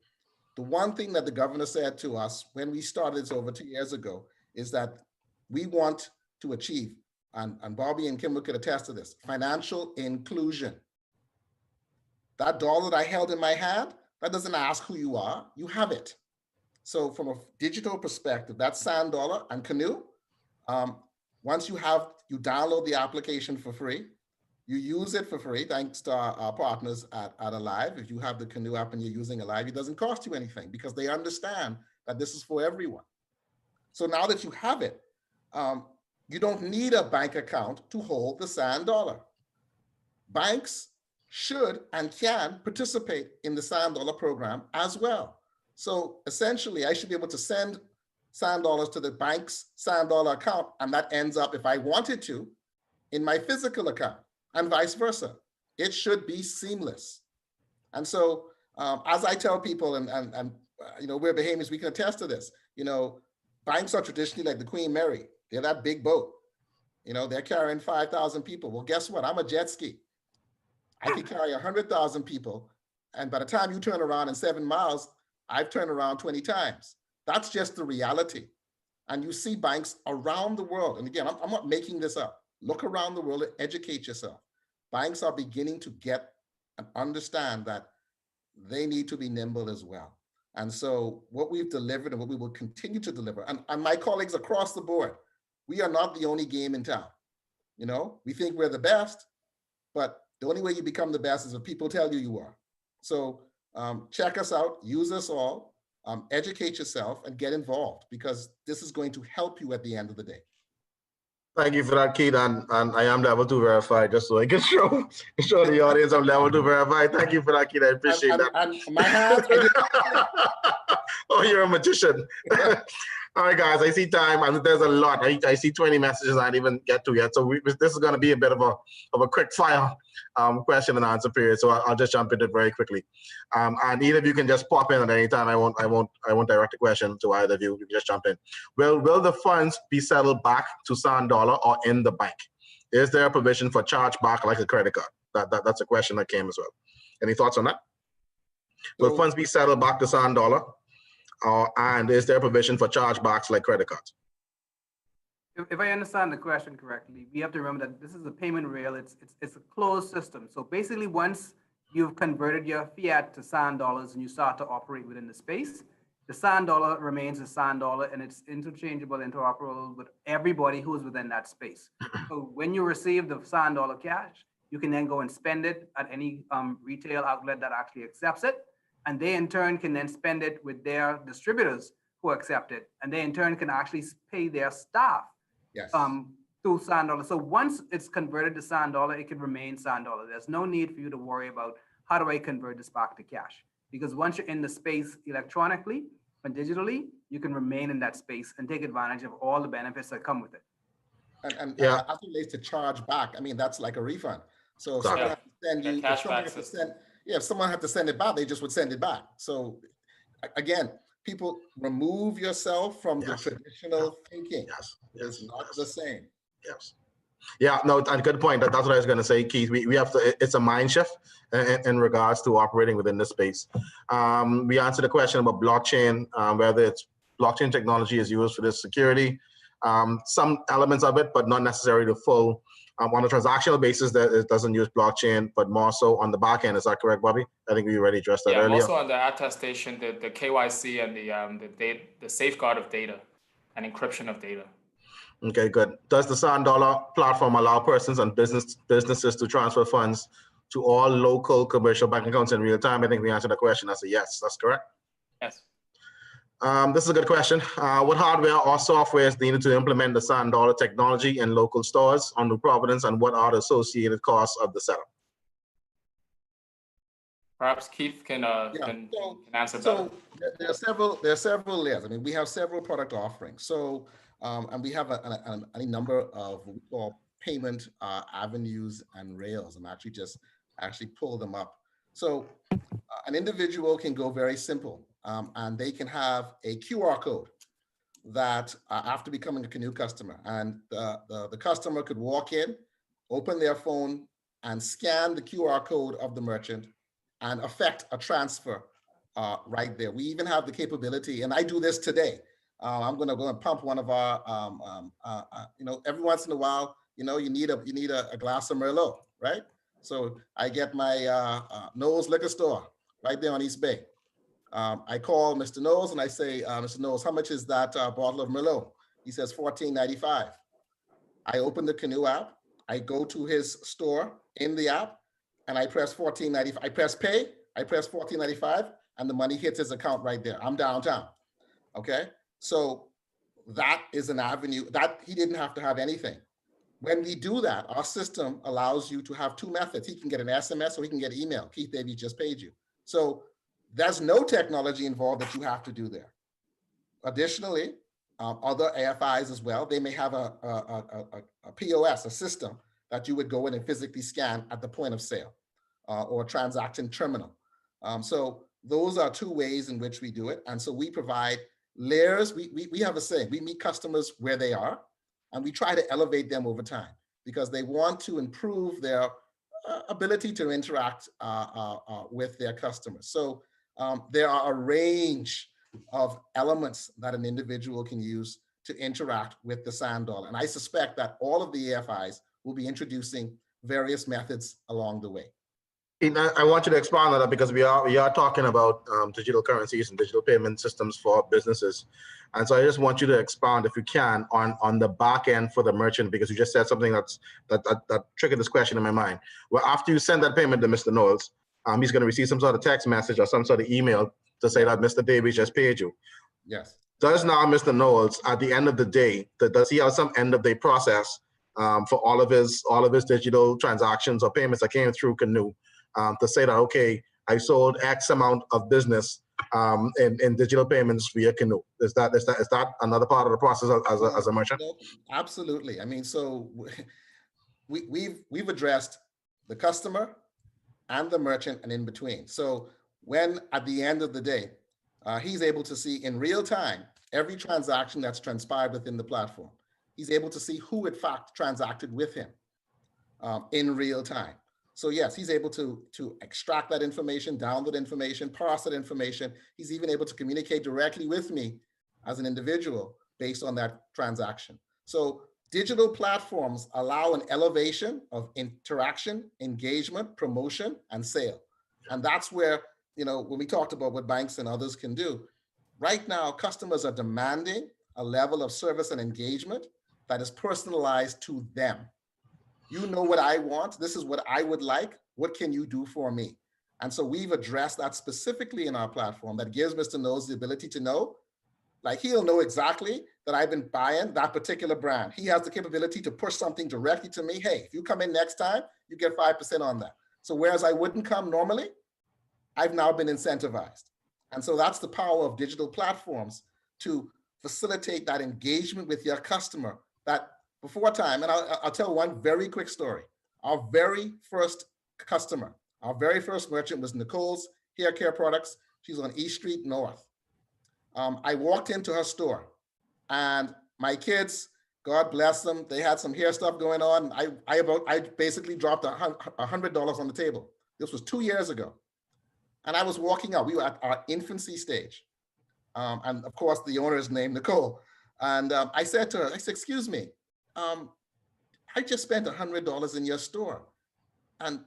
The one thing that the governor said to us when we started this over 2 years ago is that we want to achieve, and Bobby and Kim could attest to this, financial inclusion. That dollar that I held in my hand, that doesn't ask who you are, you have it. So from a digital perspective, that's Sand Dollar and Canoe. Once you download the application for free, you use it for free, thanks to our partners at Alive. If you have the Canoe app and you're using Alive, it doesn't cost you anything because they understand that this is for everyone. So now that you have it, you don't need a bank account to hold the Sand Dollar. Banks should and can participate in the Sand Dollar program as well. So essentially, I should be able to send Sand Dollars to the bank's Sand Dollar account, and that ends up, if I wanted to, in my physical account, and vice versa. It should be seamless. And so, as I tell people, and we're Bahamians, we can attest to this. Banks are traditionally like the Queen Mary. They're that big boat. They're carrying 5,000 people. Well, guess what? I'm a jet ski. I can carry 100,000 people, and by the time you turn around in 7 miles, I've turned around 20 times. That's just the reality. And you see banks around the world. And again, I'm not making this up. Look around the world and educate yourself. Banks are beginning to get and understand that they need to be nimble as well. And so what we've delivered and what we will continue to deliver, and my colleagues across the board, we are not the only game in town. We think we're the best, but the only way you become the best is if people tell you you are. So check us out, use us all, educate yourself and get involved because this is going to help you at the end of the day. Thank you for that, Keith. And I am level 2 verified, just so I can show the audience I'm level 2 verified. Thank you for that, Keith. I appreciate that. And my hands. Oh, you're a magician. All right, guys, I see time, and there's a lot. I see 20 messages I didn't even get to yet. So this is going to be a bit of a quick fire question and answer period. So I'll just jump into it very quickly. And either of you can just pop in at any time. I won't direct a question to either of you. You can just jump in. Will the funds be settled back to Sand Dollar or in the bank? Is there a provision for chargeback like a credit card? That's a question that came as well. Any thoughts on that? Will So, funds be settled back to Sand Dollar? And is there provision for chargebacks like credit cards? If I understand the question correctly, we have to remember that this is a payment rail. It's a closed system. So basically, once you've converted your fiat to Sand dollars and you start to operate within the space, the Sand dollar remains a Sand dollar, and it's interchangeable, interoperable with everybody who is within that space. So when you receive the Sand dollar cash, you can then go and spend it at any retail outlet that actually accepts it, and they in turn can then spend it with their distributors who accept it, and they in turn can actually pay their staff. yes. To Sand dollar. So once it's converted to Sand dollar, it can remain Sand dollar. There's no need for you to worry about how do I convert this back to cash, because once you're in the space electronically and digitally, you can remain in that space and take advantage of all the benefits that come with it. And Yeah. as it relates to charge back, I mean, that's like a refund. So if Exactly. someone had to send you, if someone cashback had to system. send, yeah, if someone had to send it back, they just would send it back. So again, people remove yourself from the Yes. traditional thinking. Yes. It's Yes. not Yes. the same. Yes. Yeah, no, and good point. That's what I was going to say, Keith. We have to, it's a mind shift in regards to operating within this space. We answered the question about blockchain, whether it's blockchain technology is used for this security. Some elements of it, but not necessarily the full. On a transactional basis, that it doesn't use blockchain, but more so on the back end. Is that correct, Bobby? I think we already addressed that Yeah, earlier. also on the attestation, the KYC and the safeguard of data and encryption of data. Okay, good. Does the Sand Dollar platform allow persons and businesses to transfer funds to all local commercial bank accounts in real time? I think we answered the question. That's a yes. That's correct. Yes. This is a good question. What hardware or software is needed to implement the Sand Dollar technology in local stores on New Providence, and what are the associated costs of the setup? Perhaps Keith can answer that. So there are several layers. I mean, we have several product offerings. So and we have a number of what we call payment avenues and rails. I'm actually pull them up. So an individual can go very simple, and they can have a QR code that after becoming a Canoe customer, and the customer could walk in, open their phone, and scan the QR code of the merchant and affect a transfer right there. We even have the capability, and I do this today. I'm going to go and pump one of our, every once in a while, you need a glass of Merlot, right? So I get my Knowles liquor store right there on East Bay. I call Mr. Knowles and I say, Mr. Knowles, how much is that bottle of Merlot? He says $14.95. I open the Canoe app. I go to his store in the app, and I press $14.95. I press pay. I press $14.95, and the money hits his account right there. I'm downtown. Okay, so that is an avenue that he didn't have to have anything. When we do that, our system allows you to have two methods. He can get an SMS or he can get email. Keith Davies just paid you. So there's no technology involved that you have to do there. Additionally, other AFIs as well, they may have a POS, a system that you would go in and physically scan at the point of sale or transaction terminal. So those are two ways in which we do it. And so we provide layers. We have a saying, we meet customers where they are, and we try to elevate them over time because they want to improve their ability to interact with their customers. So there are a range of elements that an individual can use to interact with the Sand Dollar. And I suspect that all of the AFIs will be introducing various methods along the way. I want you to expand on that because we are talking about digital currencies and digital payment systems for businesses. And so I just want you to expand, if you can, on the back end for the merchant, because you just said something that triggered this question in my mind. Well, after you send that payment to Mr. Knowles, he's going to receive some sort of text message or some sort of email to say that Mr. Davies just paid you. Yes. Does now Mr. Knowles, at the end of the day, does he have some end of day process for all of his digital transactions or payments that came through Canoe to say that, okay, I sold X amount of business in digital payments via Canoe? Is that another part of the process as a merchant? No, absolutely. I mean, so we've addressed the customer and the merchant and in between. So when at the end of the day, he's able to see in real time every transaction that's transpired within the platform. He's able to see who in fact transacted with him in real time. So yes, he's able to extract that information, download information, parse that information. He's even able to communicate directly with me as an individual based on that transaction. So digital platforms allow an elevation of interaction, engagement, promotion, and sale. And that's where, when we talked about what banks and others can do, right now, customers are demanding a level of service and engagement that is personalized to them. You know what I want. This is what I would like. What can you do for me? And so we've addressed that specifically in our platform that gives Mr. Knowles the ability to know, like he'll know exactly that I've been buying that particular brand. He has the capability to push something directly to me. Hey, if you come in next time, you get 5% on that. So whereas I wouldn't come normally, I've now been incentivized. And so that's the power of digital platforms to facilitate that engagement with your customer that before time. And I'll tell one very quick story. Our very first customer, our very first merchant was Nicole's Hair Care Products. She's on East Street North. I walked into her store and my kids, God bless them, they had some hair stuff going on. I basically dropped $100 on the table. This was 2 years ago. And I was walking out. We were at our infancy stage. And of course, the owner is named Nicole. And I said to her, I said, excuse me, I just spent $100 in your store. And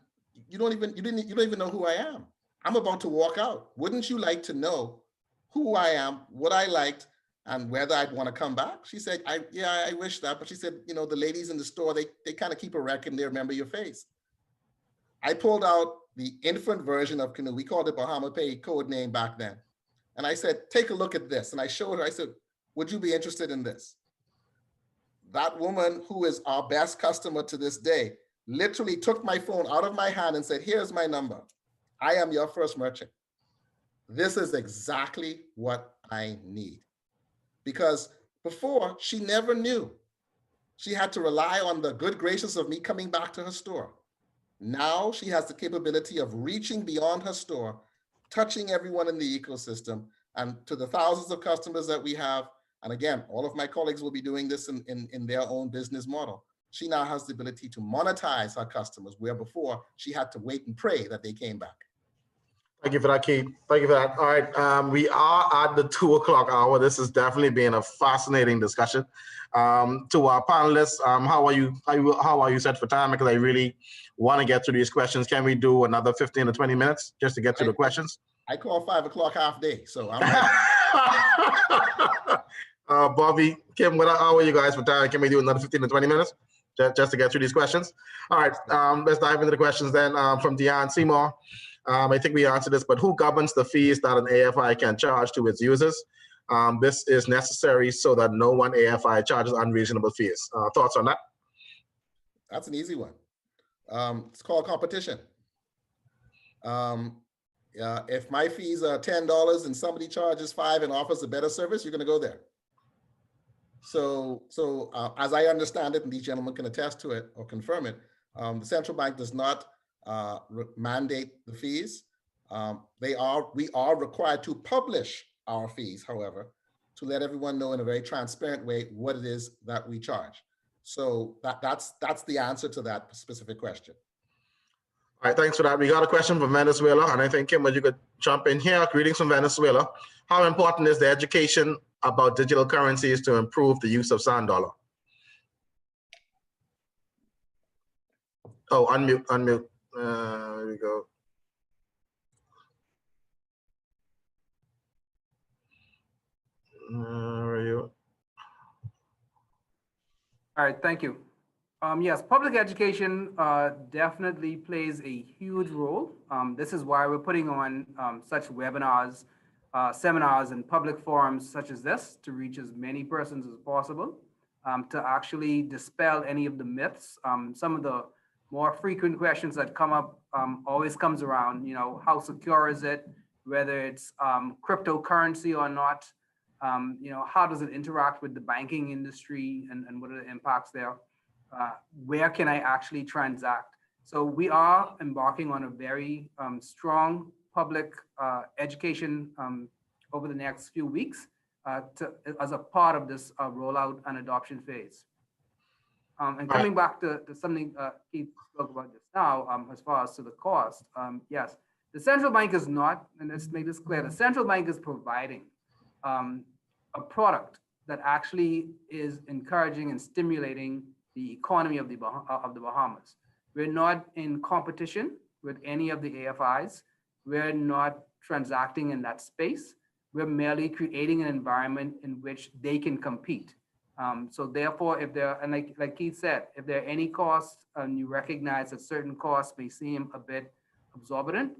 you don't even know who I am. I'm about to walk out. Wouldn't you like to know who I am, what I liked, and whether I'd want to come back? She said, yeah, I wish that. But she said, the ladies in the store, they kind of keep a record and they remember your face. I pulled out the infant version of Canoe. We called it Bahama Pay code name back then. And I said, take a look at this. And I showed her, I said, would you be interested in this? That woman, who is our best customer to this day, literally took my phone out of my hand and said, here's my number. I am your first merchant. This is exactly what I need. Because before, she never knew. She had to rely on the good graces of me coming back to her store. Now she has the capability of reaching beyond her store, touching everyone in the ecosystem, and to the thousands of customers that we have. And again, all of my colleagues will be doing this in their own business model. She now has the ability to monetize her customers, where before she had to wait and pray that they came back. Thank you for that, Keith. Thank you for that. All right, we are at the 2 o'clock hour. This has definitely been a fascinating discussion. To our panelists, how are you set for time? Because I really want to get to these questions. Can we do another 15 or 20 minutes just to get to the questions? I call 5 o'clock half day, so I'm Bobby, Kim, how are you guys for time? Can we do another 15 to 20 minutes just to get through these questions? All right, let's dive into the questions then. From Deanne Seymour. I think we answered this, but who governs the fees that an AFI can charge to its users? This is necessary so that no one AFI charges unreasonable fees. Thoughts on that? That's an easy one. It's called competition. If my fees are $10 and somebody charges $5 and offers a better service, you're going to go there. So as I understand it, and these gentlemen can attest to it or confirm it, the central bank does not mandate the fees. We are required to publish our fees, however, to let everyone know in a very transparent way what it is that we charge. So that's the answer to that specific question. All right, thanks for that. We got a question from Venezuela, and I think, Kim, you could jump in here. Greetings from Venezuela. How important is the education about digital currencies to improve the use of sand dollar? Oh, unmute. There we go. Where are you? All right, thank you. Yes, public education definitely plays a huge role. This is why we're putting on such webinars, seminars, and public forums such as this to reach as many persons as possible, to actually dispel any of the myths. Some of the more frequent questions that come up always comes around, how secure is it, whether it's cryptocurrency or not, how does it interact with the banking industry and what are the impacts there? Where can I actually transact? So we are embarking on a very strong public education over the next few weeks as a part of this rollout and adoption phase. And coming back to something Keith spoke about just now, as far as to the cost, yes, the central bank is not, and let's make this clear, the central bank is providing a product that actually is encouraging and stimulating the economy of the Bahamas. We're not in competition with any of the AFIs. We're not transacting in that space. We're merely creating an environment in which they can compete. So therefore, if there, and like Keith said, if there are any costs and you recognize that certain costs may seem a bit exorbitant,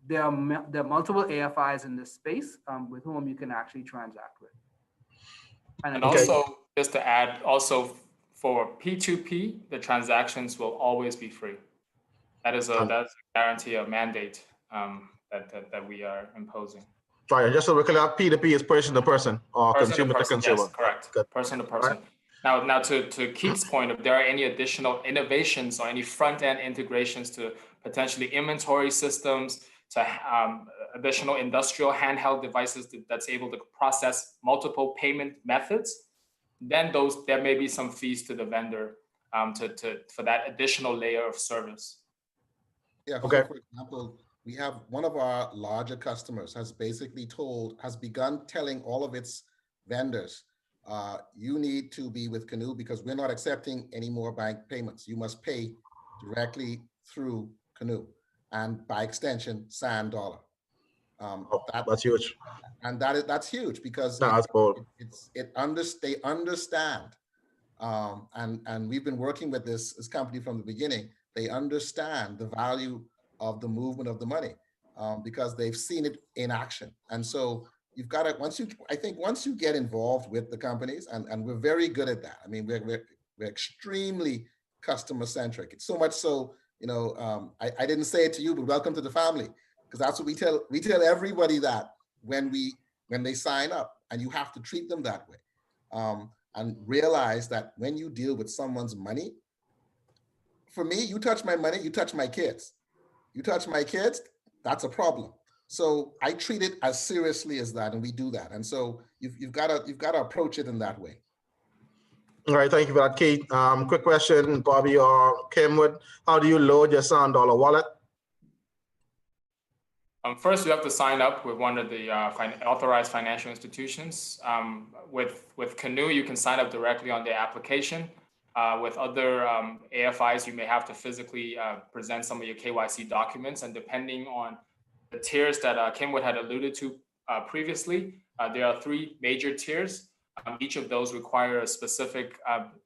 there are multiple AFIs in this space with whom you can actually transact with. And also, just to add, also for P2P, the transactions will always be free. That's a guarantee, a mandate that we are imposing. Right, and just so we're clear, P2P is person to person or consumer to consumer. Yes, correct. Good. Person to person. Right. Now to Keith's point, if there are any additional innovations or any front-end integrations to potentially inventory systems, to additional industrial handheld devices that's able to process multiple payment methods, then there may be some fees to the vendor for that additional layer of service. Yeah. Okay. So for example, we have one of our larger customers has begun telling all of its vendors, you need to be with Canoe because we're not accepting any more bank payments. You must pay directly through Canoe and by extension, Sand Dollar. That's huge. And that's huge because No, that's bold. they understand. And we've been working with this company from the beginning. They understand the value of the movement of the money because they've seen it in action. And so you've got to, once you get involved with the companies, and we're very good at that. I mean, we're extremely customer centric. It's so much so, I didn't say it to you, but welcome to the family, because that's what we tell everybody that when they sign up, and you have to treat them that way. And realize that when you deal with someone's money, for me, you touch my money, you touch my kids. You touch my kids, that's a problem. So I treat it as seriously as that, and we do that. And so you've got to approach it in that way. All right, thank you for that, Keith. Quick question, Bobby or Kenwood, how do you load your Sand Dollar wallet? First, you have to sign up with one of the authorized financial institutions. With Canoe, you can sign up directly on the application. With other AFIs, you may have to physically present some of your KYC documents. And depending on the tiers that Kenwood had alluded to previously, there are 3 major tiers. Each of those require a specific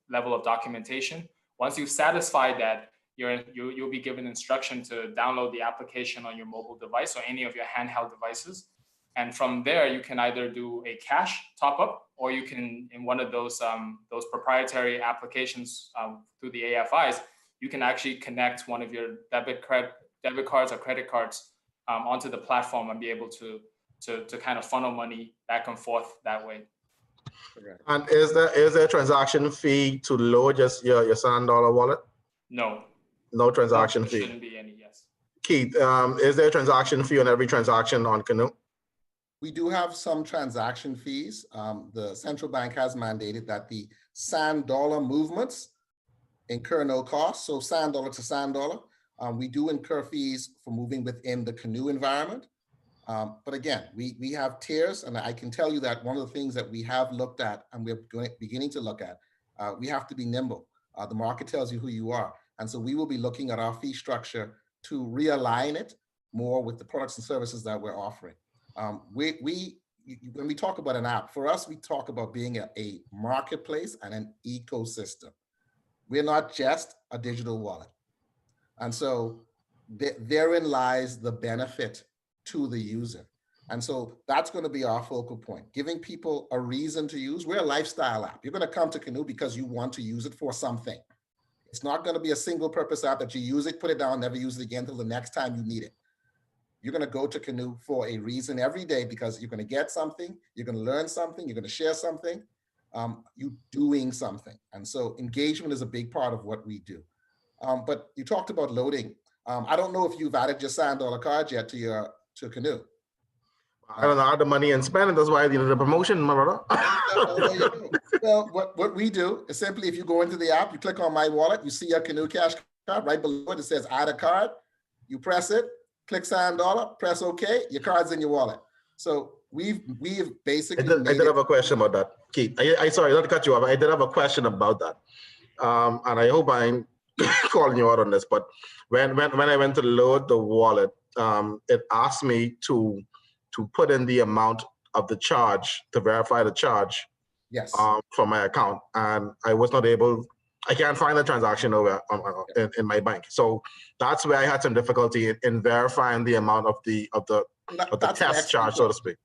level of documentation. Once you've satisfied that, you'll be given instruction to download the application on your mobile device or any of your handheld devices. And from there, you can either do a cash top up, or you can, in one of those proprietary applications through the AFIs, you can actually connect one of your debit cards or credit cards onto the platform and be able to kind of funnel money back and forth that way. And is there a transaction fee to load just your Sand Dollar wallet? No. No transaction fee. There shouldn't be any, yes. Keith, is there a transaction fee on every transaction on Canoe? We do have some transaction fees. The central bank has mandated that the Sand Dollar movements incur no cost. So Sand Dollar to Sand Dollar. We do incur fees for moving within the Canoe environment. But again, we have tiers, and I can tell you that one of the things that we have looked at and we're beginning to look at, we have to be nimble. The market tells you who you are. And so we will be looking at our fee structure to realign it more with the products and services that we're offering. When we talk about an app, for us, we talk about being a marketplace and an ecosystem. We're not just a digital wallet. And so therein lies the benefit to the user. And so that's going to be our focal point, giving people a reason to use. We're a lifestyle app. You're going to come to Canoe because you want to use it for something. It's not going to be a single purpose app that you use it, put it down, never use it again until the next time you need it. You're going to go to Canoe for a reason every day because you're going to get something, you're going to learn something, you're going to share something, you're doing something. And so engagement is a big part of what we do. But you talked about loading. I don't know if you've added your Sand Dollar card yet to Canoe. I don't know how the money and spend it. That's why I needed a promotion, my brother. There you go. Well, what we do is simply, if you go into the app, you click on My Wallet, you see your Canoe Cash card right below it. It says Add a Card. You press it, click sign dollar, press OK. Your card's in your wallet. So we've basically. I did have a question about that, Keith. I sorry not to cut you off. I did have a question about that, and I hope I'm calling you out on this. But when I went to load the wallet, it asked me to put in the amount of the charge to verify the charge. Yes. From my account, and I was not able. I can't find the transaction over in my bank. So that's where I had some difficulty in verifying the amount of the test charge, so to speak.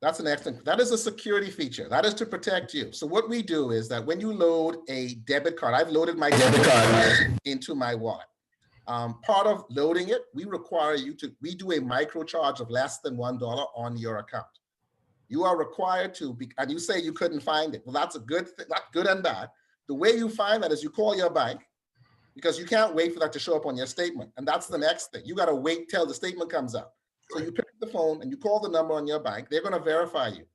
That's an excellent. That is a security feature. That is to protect you. So what we do is that when you load a debit card, I've loaded my debit card into my wallet. Part of loading it, we require you to. We do a micro charge of less than $1 on your account. You are required to be, and you say you couldn't find it. Well, that's a good thing, not good and bad. The way you find that is you call your bank, because you can't wait for that to show up on your statement. And that's the next thing. You got to wait till the statement comes up. So you pick up the phone and you call the number on your bank. They're going to verify you.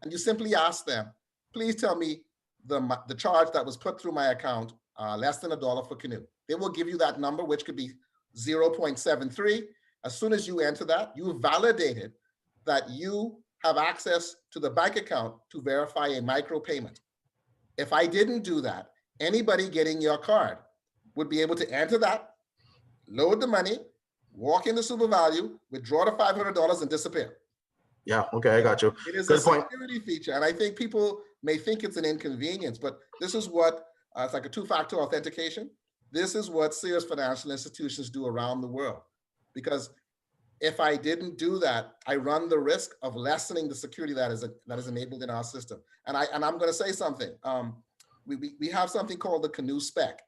And you simply ask them, please tell me the charge that was put through my account, less than $1 for Canoe. They will give you that number, which could be 0.73. As soon as you enter that, you validated that you have access to the bank account to verify a micro payment. If I didn't do that, anybody getting your card would be able to enter that, load the money, walk into SuperValue, withdraw the $500 and disappear. Yeah, okay, I got you. It is Good a point. security feature, and I think people may think it's an inconvenience, but this is what, it's like a two-factor authentication. This is what serious financial institutions do around the world. Because if I didn't do that, I run the risk of lessening the security that is enabled in our system. And I'm going to say something. We have something called the Canoe Spec,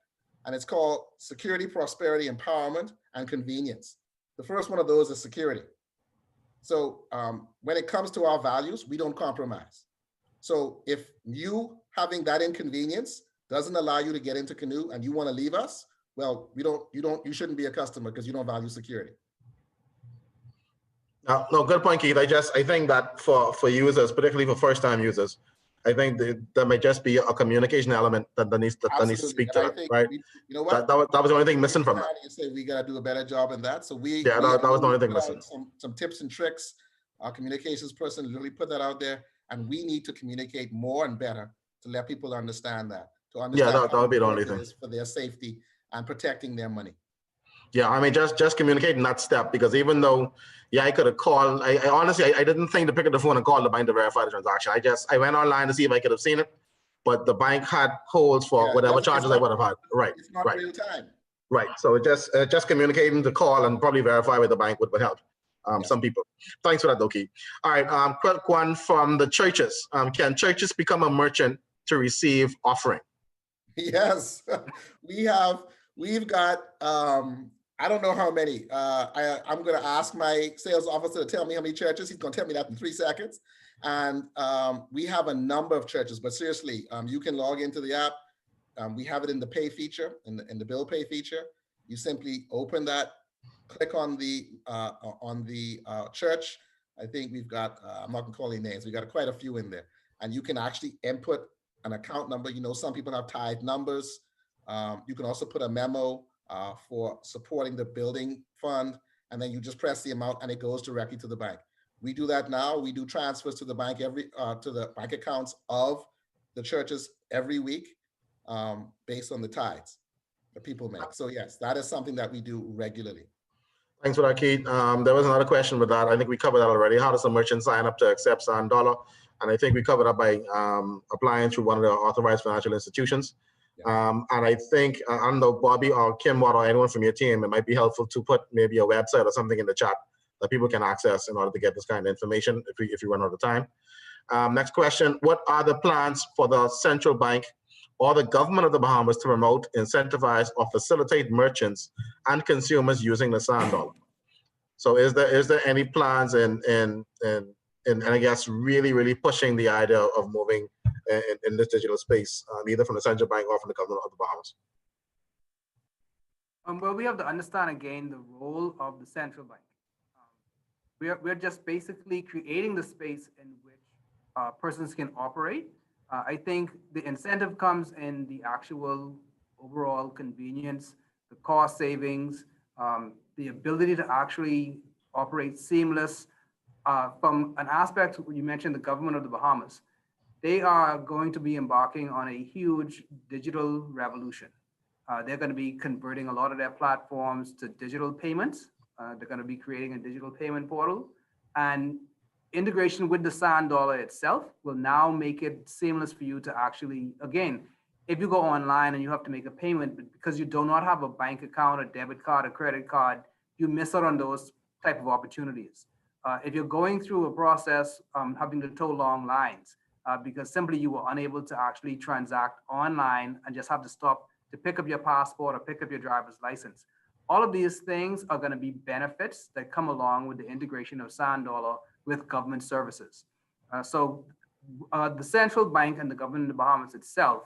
and it's called Security, Prosperity, Empowerment, and Convenience. The first one of those is security. So when it comes to our values, we don't compromise. So if you having that inconvenience doesn't allow you to get into Canoe and you want to leave us, well, you shouldn't be a customer because you don't value security. No, good point, Keith. I think that for users, particularly for first-time users, I think there may just be a communication element that needs to speak to that, right? You know what? That was the only thing missing from that. You say we got to do a better job in that. So that was the only thing missing. Some tips and tricks. Our communications person really put that out there, and we need to communicate more and better to let people understand that. To understand that would be the only thing for their safety and protecting their money. Yeah, I mean, just communicating that step, because even though, I could have called, I honestly didn't think to pick up the phone and call the bank to verify the transaction. I went online to see if I could have seen it, but the bank had holds for whatever charges I would have had. Right. It's not real time. Right. So just communicating the call and probably verify with the bank would help some people. Thanks for that, Doki. All right. Quick one from the churches. Can churches become a merchant to receive offering? Yes, we've got, I don't know how many. I'm going to ask my sales officer to tell me how many churches. He's going to tell me that in 3 seconds. And we have a number of churches, but seriously, you can log into the app. We have it in the pay feature, in the bill pay feature. You simply open that, click on the church. I think we've got, I'm not going to call any names. We've got quite a few in there. And you can actually input an account number. You know, some people have tithe numbers. You can also put a memo for supporting the building fund, and then you just press the amount and it goes directly to the bank. We do that now. We do transfers to the bank to the bank accounts of the churches every week based on the tithes that people make. So yes, that is something that we do regularly. Thanks for that, Keith. There was another question with that. I think we covered that already. How does a merchant sign up to accept Sand Dollar? And I think we covered that by applying through one of the authorized financial institutions. And I think, I don't know, Bobby or Kim or anyone from your team, it might be helpful to put maybe a website or something in the chat that people can access in order to get this kind of information if you run out of time. Next question, what are the plans for the central bank or the government of the Bahamas to promote, incentivize, or facilitate merchants and consumers using the Sand Dollar? So is there any plans in I guess really pushing the idea of moving in this digital space, either from the central bank or from the government of the Bahamas? Well, we have to understand again the role of the central bank. we're just basically creating the space in which persons can operate. I think the incentive comes in the actual overall convenience, the cost savings, the ability to actually operate seamless. From an aspect, you mentioned the government of the Bahamas. They are going to be embarking on a huge digital revolution. They're going to be converting a lot of their platforms to digital payments. They're going to be creating a digital payment portal, and integration with the SAN dollar itself will now make it seamless for you to actually, again, if you go online and you have to make a payment, but because you do not have a bank account, a debit card, a credit card, you miss out on those type of opportunities. If you're going through a process, having to tow long lines, because simply you were unable to actually transact online and just have to stop to pick up your passport or pick up your driver's license. All of these things are going to be benefits that come along with the integration of SAN dollar with government services. So the central bank and the government of the Bahamas itself,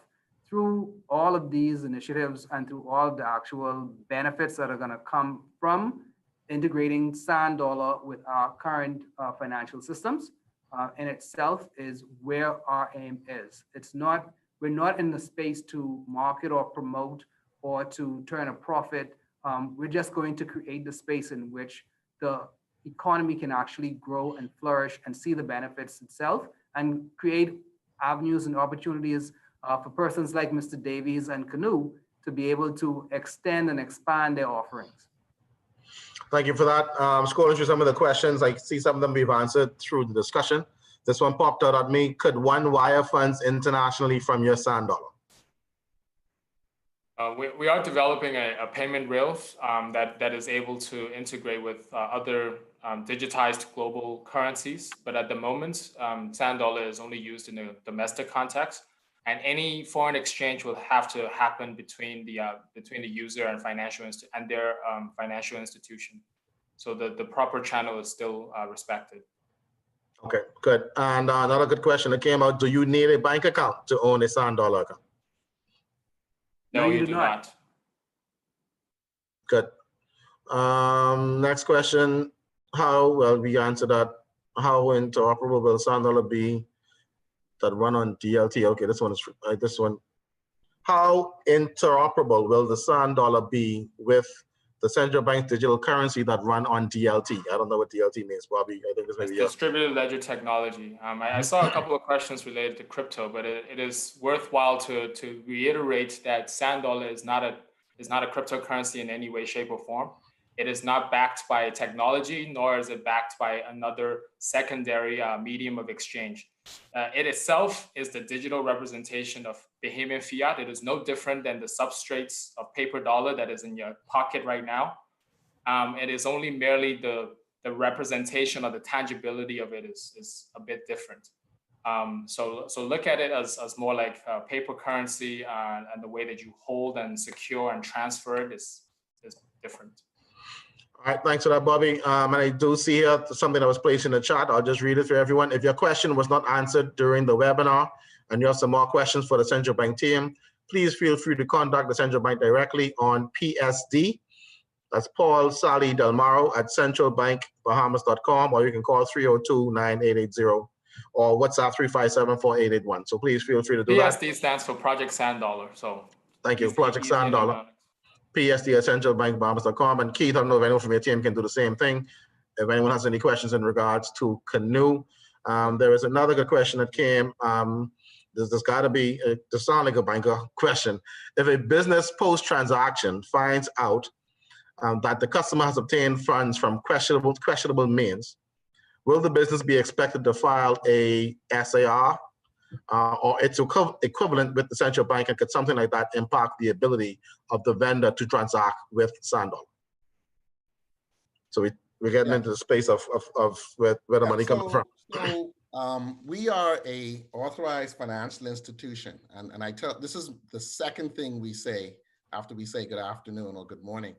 through all of these initiatives and through all of the actual benefits that are going to come from integrating SAN dollar with our current financial systems, in itself is where our aim is. We're not in the space to market or promote or to turn a profit. We're just going to create the space in which the economy can actually grow and flourish and see the benefits itself, and create avenues and opportunities for persons like Mr. Davies and Canoe to be able to extend and expand their offerings. Thank you for that. Scrolling through some of the questions, I see some of them we've answered through the discussion. This one popped out at me. Could one wire funds internationally from your SAN dollar? We are developing a payment rails that is able to integrate with other digitized global currencies. But at the moment, SAN dollar is only used in a domestic context, and any foreign exchange will have to happen between the user and their financial institution. So the proper channel is still respected. Okay, good. And another good question that came out: do you need a bank account to own a SAN dollar account? No, you do not. Good. Next question: we answered that. How interoperable will SAN dollar be that run on DLT? Okay, this one is this one. How interoperable will the SAN dollar be with the central bank's digital currency that run on DLT? I don't know what DLT means, Bobby. I think this may be distributed ledger technology. I saw a couple of questions related to crypto, but it is worthwhile to reiterate that SAN dollar is not a cryptocurrency in any way, shape, or form. It is not backed by technology, nor is it backed by another secondary medium of exchange. It itself is the digital representation of Bahamian fiat. It is no different than the substrates of paper dollar that is in your pocket right now. It is only merely the representation or the tangibility of it is a bit different. So look at it as more like paper currency, and the way that you hold and secure and transfer it is different. All right, thanks for that, Bobby. And I do see here something that was placed in the chat. I'll just read it for everyone. If your question was not answered during the webinar and you have some more questions for the Central Bank team, please feel free to contact the Central Bank directly on PSD. That's Paul Sally Delmaro at centralbankbahamas.com, or you can call 302-9880 or WhatsApp 357-4881. So please feel free to do that. PSD stands for Project SAN Dollar. So thank you, Project SAN Dollar. PSD at centralbankbahamas.com. And Keith, I don't know if anyone from your team can do the same thing. If anyone has any questions in regards to Canoe. There is another good question that came. There's got to be, to sound like a banker question. If a business post-transaction finds out that the customer has obtained funds from questionable means, will the business be expected to file a SAR or its equivalent with the central bank, and could something like that impact the ability of the vendor to transact with SAN dollar? So we're getting into the space of where the money comes from. So we are a authorized financial institution, and this is the second thing we say after we say good afternoon or good morning.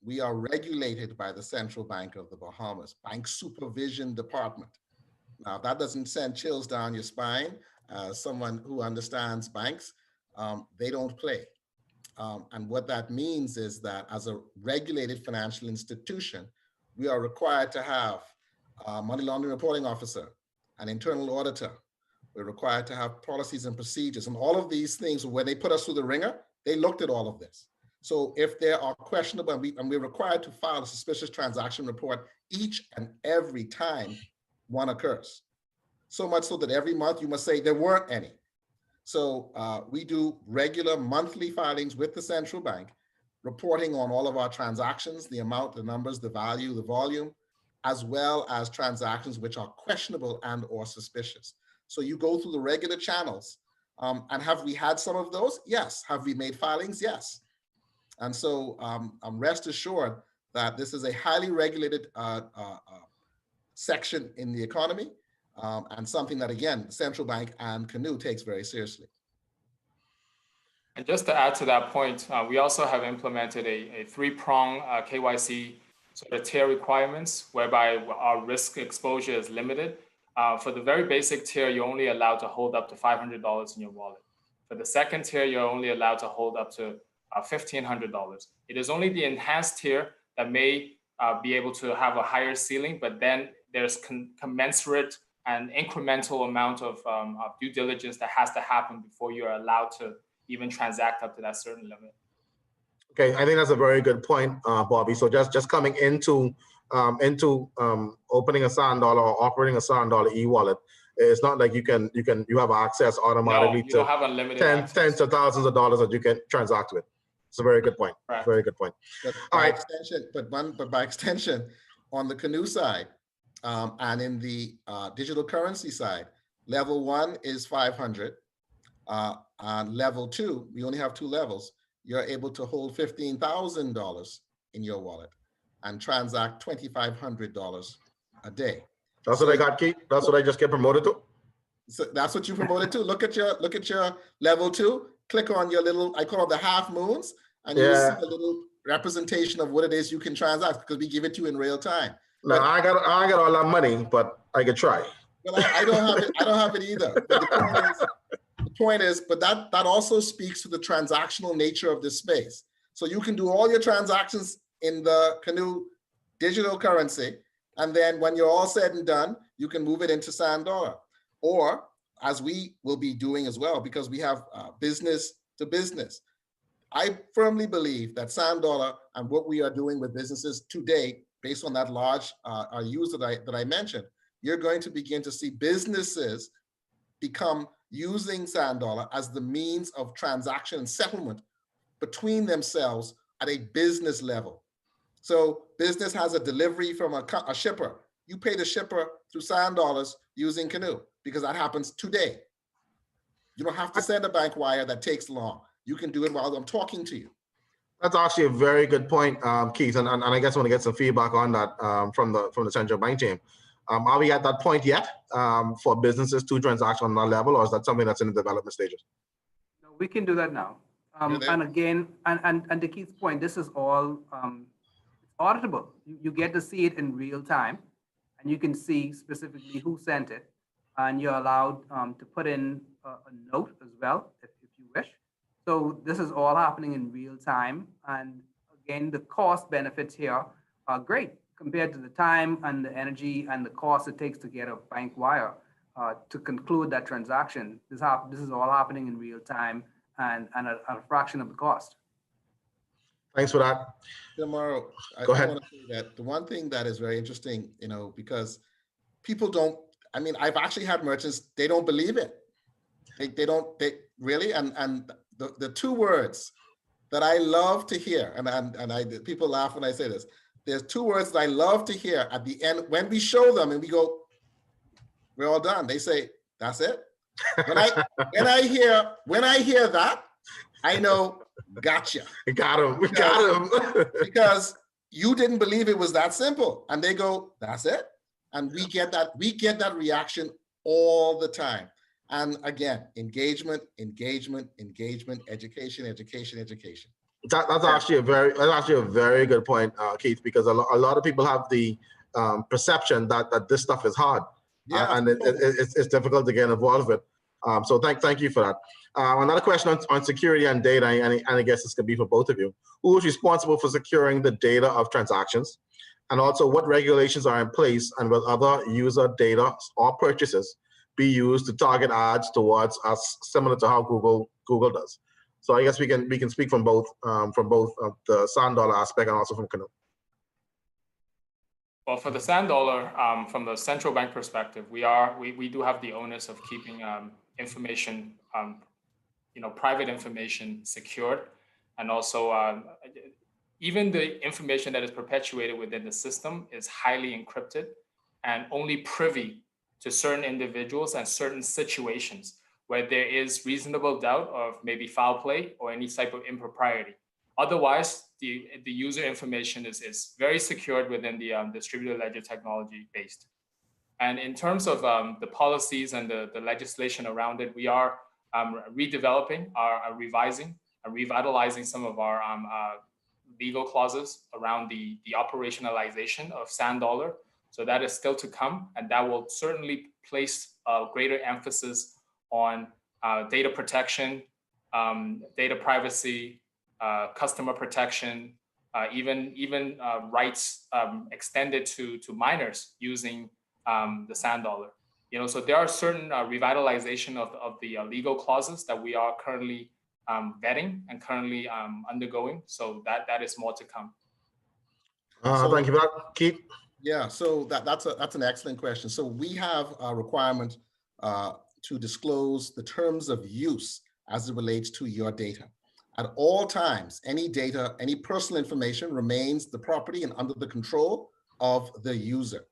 We are regulated by the Central Bank of the Bahamas, Bank Supervision Department. Now, that doesn't send chills down your spine. Someone who understands banks, they don't play. And what that means is that as a regulated financial institution, We are required to have a money laundering reporting officer, an internal auditor. We're required to have policies and procedures, and all of these things. When they put us through the ringer, they looked at all of this. So if there are questionable, and we're required to file a suspicious transaction report each and every time one occurs. So much so that every month you must say there weren't any. So we do regular monthly filings with the central bank, reporting on all of our transactions, the amount, the numbers, the value, the volume, as well as transactions which are questionable and or suspicious. So you go through the regular channels. And have we had some of those? Yes. Have we made filings? Yes. And so rest assured that this is a highly regulated section in the economy, and something that, again, the central bank and Canoe takes very seriously. And just to add to that point, we also have implemented a three-prong KYC sort of tier requirements, whereby our risk exposure is limited. For the very basic tier, you're only allowed to hold up to $500 in your wallet. For the second tier, you're only allowed to hold up to $1,500. It is only the enhanced tier that may be able to have a higher ceiling, but then there's commensurate and incremental amount of due diligence that has to happen before you're allowed to even transact up to that certain limit. Okay, I think that's a very good point, Bobby. So just coming into opening a Sand Dollar or operating a Sand Dollar e-wallet, it's not like you have access automatically to have unlimited tens of thousands of dollars that you can transact with. It's a very good point. Right. Very good point. But by extension, but by extension, on the Canoe side, and in the digital currency side, level 1 is 500. On level 2, we only have 2 levels. You're able to hold $15,000 in your wallet and transact $2,500 a day. That's what I got, Keith. That's what I just get promoted to. So that's what you promoted to. Look at your level 2. Click on your little, I call it the half moons, and you see a little representation of what it is you can transact, because we give it to you in real time. No, I got all that money, but I could try. Well, I don't have it. I don't have it either. But the point is, but that also speaks to the transactional nature of this space. So you can do all your transactions in the Canoe digital currency, and then when you're all said and done, you can move it into Sand Dollar, or as we will be doing as well, because we have business to business. I firmly believe that Sand Dollar and what we are doing with businesses today, based on that large use that I mentioned, you're going to begin to see businesses become using Sand Dollar as the means of transaction and settlement between themselves at a business level. So business has a delivery from a shipper. You pay the shipper through Sand Dollars using Canoe, because that happens today. You don't have to send a bank wire that takes long. You can do it while I'm talking to you. That's actually a very good point, Keith, and I guess I want to get some feedback on that from the central bank team. Are we at that point yet for businesses to transact on that level, or is that something that's in the development stages? No, we can do that now. And again, and to Keith's point, this is all auditable. You get to see it in real time, and you can see specifically who sent it, and you're allowed to put in a note as well if you wish. So this is all happening in real time, and again, the cost benefits here are great compared to the time and the energy and the cost it takes to get a bank wire to conclude that transaction. This is all happening in real time and at a fraction of the cost. Thanks for that. Tomorrow, Go ahead. I want to say that the one thing that is very interesting, because people don't, I've actually had merchants, they don't believe it. They really, and the 2 words that I love to hear, and people laugh when I say this, there's 2 words that I love to hear at the end when we show them and we go, we're all done. They say, that's it. When I hear that, I know, gotcha. Got him. Because you didn't believe it was that simple. And they go, that's it. And we get that reaction all the time. And again, engagement, education. That's actually a very good point, Keith, because a lot of people have the perception that this stuff is hard, and it's difficult to get involved with. So thank you for that. Another question on security and data, and I guess this could be for both of you. Who is responsible for securing the data of transactions? And also what regulations are in place and will other user data or purchases be used to target ads towards us, similar to how Google does. So I guess we can speak from both the sand dollar aspect and also from Canoe. Well, for the sand dollar, from the central bank perspective, we do have the onus of keeping information, private information secured, and also even the information that is perpetuated within the system is highly encrypted and only privy to certain individuals and certain situations where there is reasonable doubt of maybe foul play or any type of impropriety. Otherwise, the user information is very secured within the distributed ledger technology based. And in terms of the policies and the legislation around it, we are redeveloping, revising, and revitalizing some of our legal clauses around the operationalization of sand dollar. So that is still to come, and that will certainly place a greater emphasis on data protection, data privacy, customer protection, even rights extended to minors using the sand dollar. So there are certain revitalization of the legal clauses that we are currently vetting and currently undergoing. So that is more to come. Thank you for that, Keith. Yeah, so that's an excellent question. So we have a requirement to disclose the terms of use as it relates to your data. At all times, any data, any personal information remains the property and under the control of the user.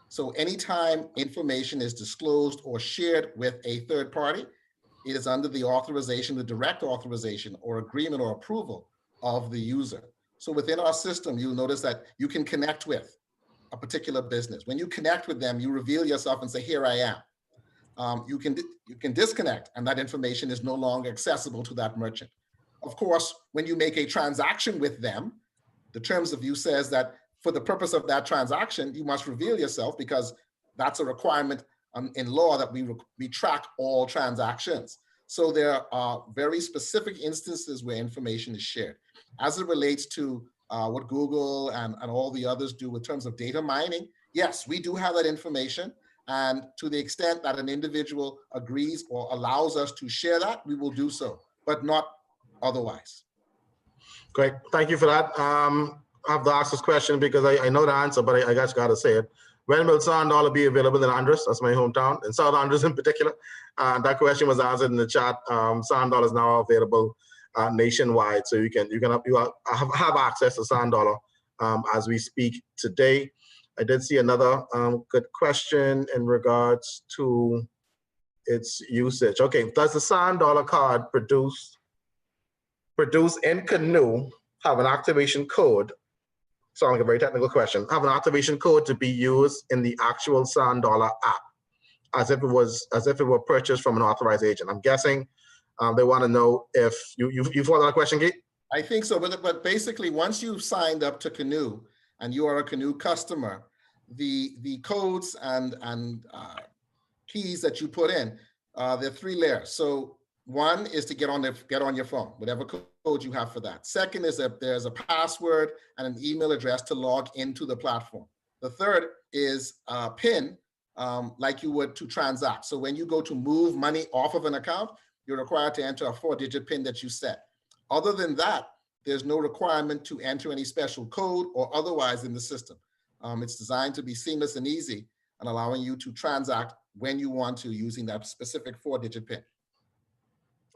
So anytime information is disclosed or shared with a third party, it is under the authorization, the direct authorization or agreement or approval of the user. So within our system, you'll notice that you can connect with a particular business. When you connect with them, you reveal yourself and say, here I am. You can disconnect, and that information is no longer accessible to that merchant. Of course, when you make a transaction with them, the terms of use says that for the purpose of that transaction, you must reveal yourself, because that's a requirement in law that we track all transactions. So there are very specific instances where information is shared. As it relates to what Google and all the others do in terms of data mining, yes, we do have that information. And to the extent that an individual agrees or allows us to share that, we will do so, but not otherwise. Great, thank you for that. I have to ask this question because I know the answer, but I just gotta say it. When will sand dollar be available in Andros? That's my hometown, in South Andros in particular. That question was answered in the chat. Sand dollar is now available nationwide, so you have access to sand dollar as we speak today. I did see another good question in regards to its usage. Okay, does the sand dollar card produced in Canoe have an activation code? Sounds like a very technical question. Have an activation code to be used in the actual sand dollar app, as if it were purchased from an authorized agent. I'm guessing they want to know if you follow that question, Kate? I think so, but basically, once you've signed up to Canoe and you are a Canoe customer, the codes and keys that you put in, there are 3 layers. So one is to get on your phone, whatever code you have for that. Second is that there's a password and an email address to log into the platform. The third is a PIN, like you would to transact. So when you go to move money off of an account, you're required to enter a 4-digit PIN that you set. Other than that, there's no requirement to enter any special code or otherwise in the system. It's designed to be seamless and easy and allowing you to transact when you want to using that specific 4-digit PIN.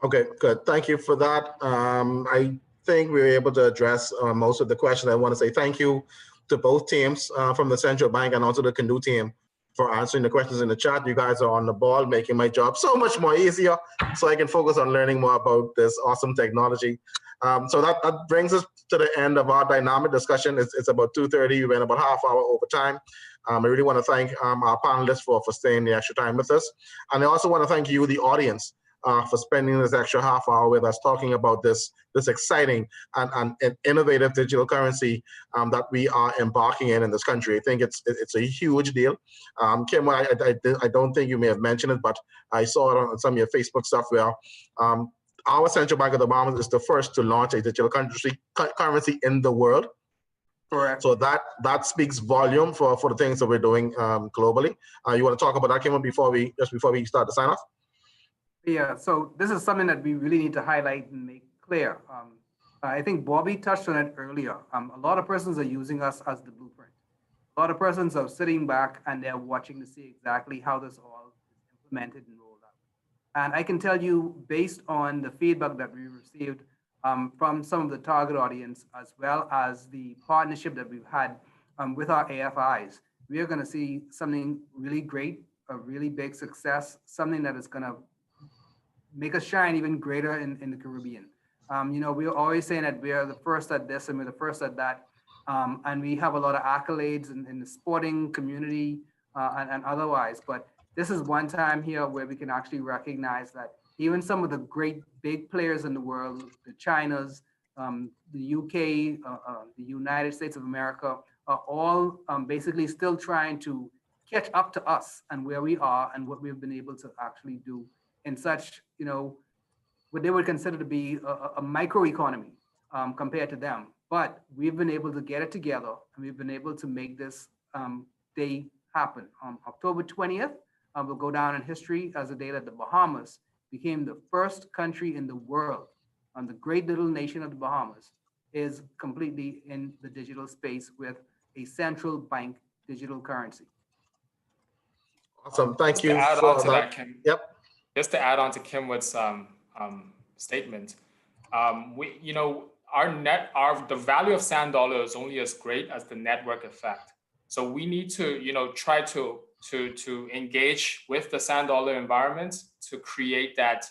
Okay, good. Thank you for that. I think we were able to address most of the questions. I want to say thank you to both teams from the central bank and also the Canoe team for answering the questions in the chat. You guys are on the ball, making my job so much more easier so I can focus on learning more about this awesome technology. So that brings us to the end of our dynamic discussion. It's about 2:30. We went about half hour over time. I really want to thank our panelists for staying the extra time with us. And I also want to thank you, the audience, for spending this extra half hour with us talking about this exciting and innovative digital currency that we are embarking in this country. I think it's a huge deal. Kim, I don't think you may have mentioned it, but I saw it on some of your Facebook stuff where our Central Bank of the Bahamas is the first to launch a digital currency in the world. Correct. So that speaks volume for the things that we're doing globally. You want to talk about that, Kim, before we start the sign off? Yeah, so this is something that we really need to highlight and make clear. I think Bobby touched on it earlier. A lot of persons are using us as the blueprint. A lot of persons are sitting back and they're watching to see exactly how this all is implemented and rolled out. And I can tell you, based on the feedback that we received from some of the target audience, as well as the partnership that we've had with our AFIs, we are going to see something really great, a really big success, something that is going to make us shine even greater in the Caribbean. We're always saying that we are the first at this and we're the first at that. And we have a lot of accolades in the sporting community and otherwise. But this is one time here where we can actually recognize that even some of the great big players in the world, the Chinas, the UK, the United States of America, are all basically still trying to catch up to us and where we are and what we've been able to actually do in such, what they would consider to be a microeconomy compared to them. But we've been able to get it together and we've been able to make this day happen. October 20th will go down in history as a day that the Bahamas became the first country in the world, the great little nation of the Bahamas is completely in the digital space with a central bank digital currency. Awesome, thank Just you to add for on to that, Kim. Yep. Just to add on to Kimwood's statement, the value of sand dollar is only as great as the network effect. So we need to, try to engage with the sand dollar environment to create that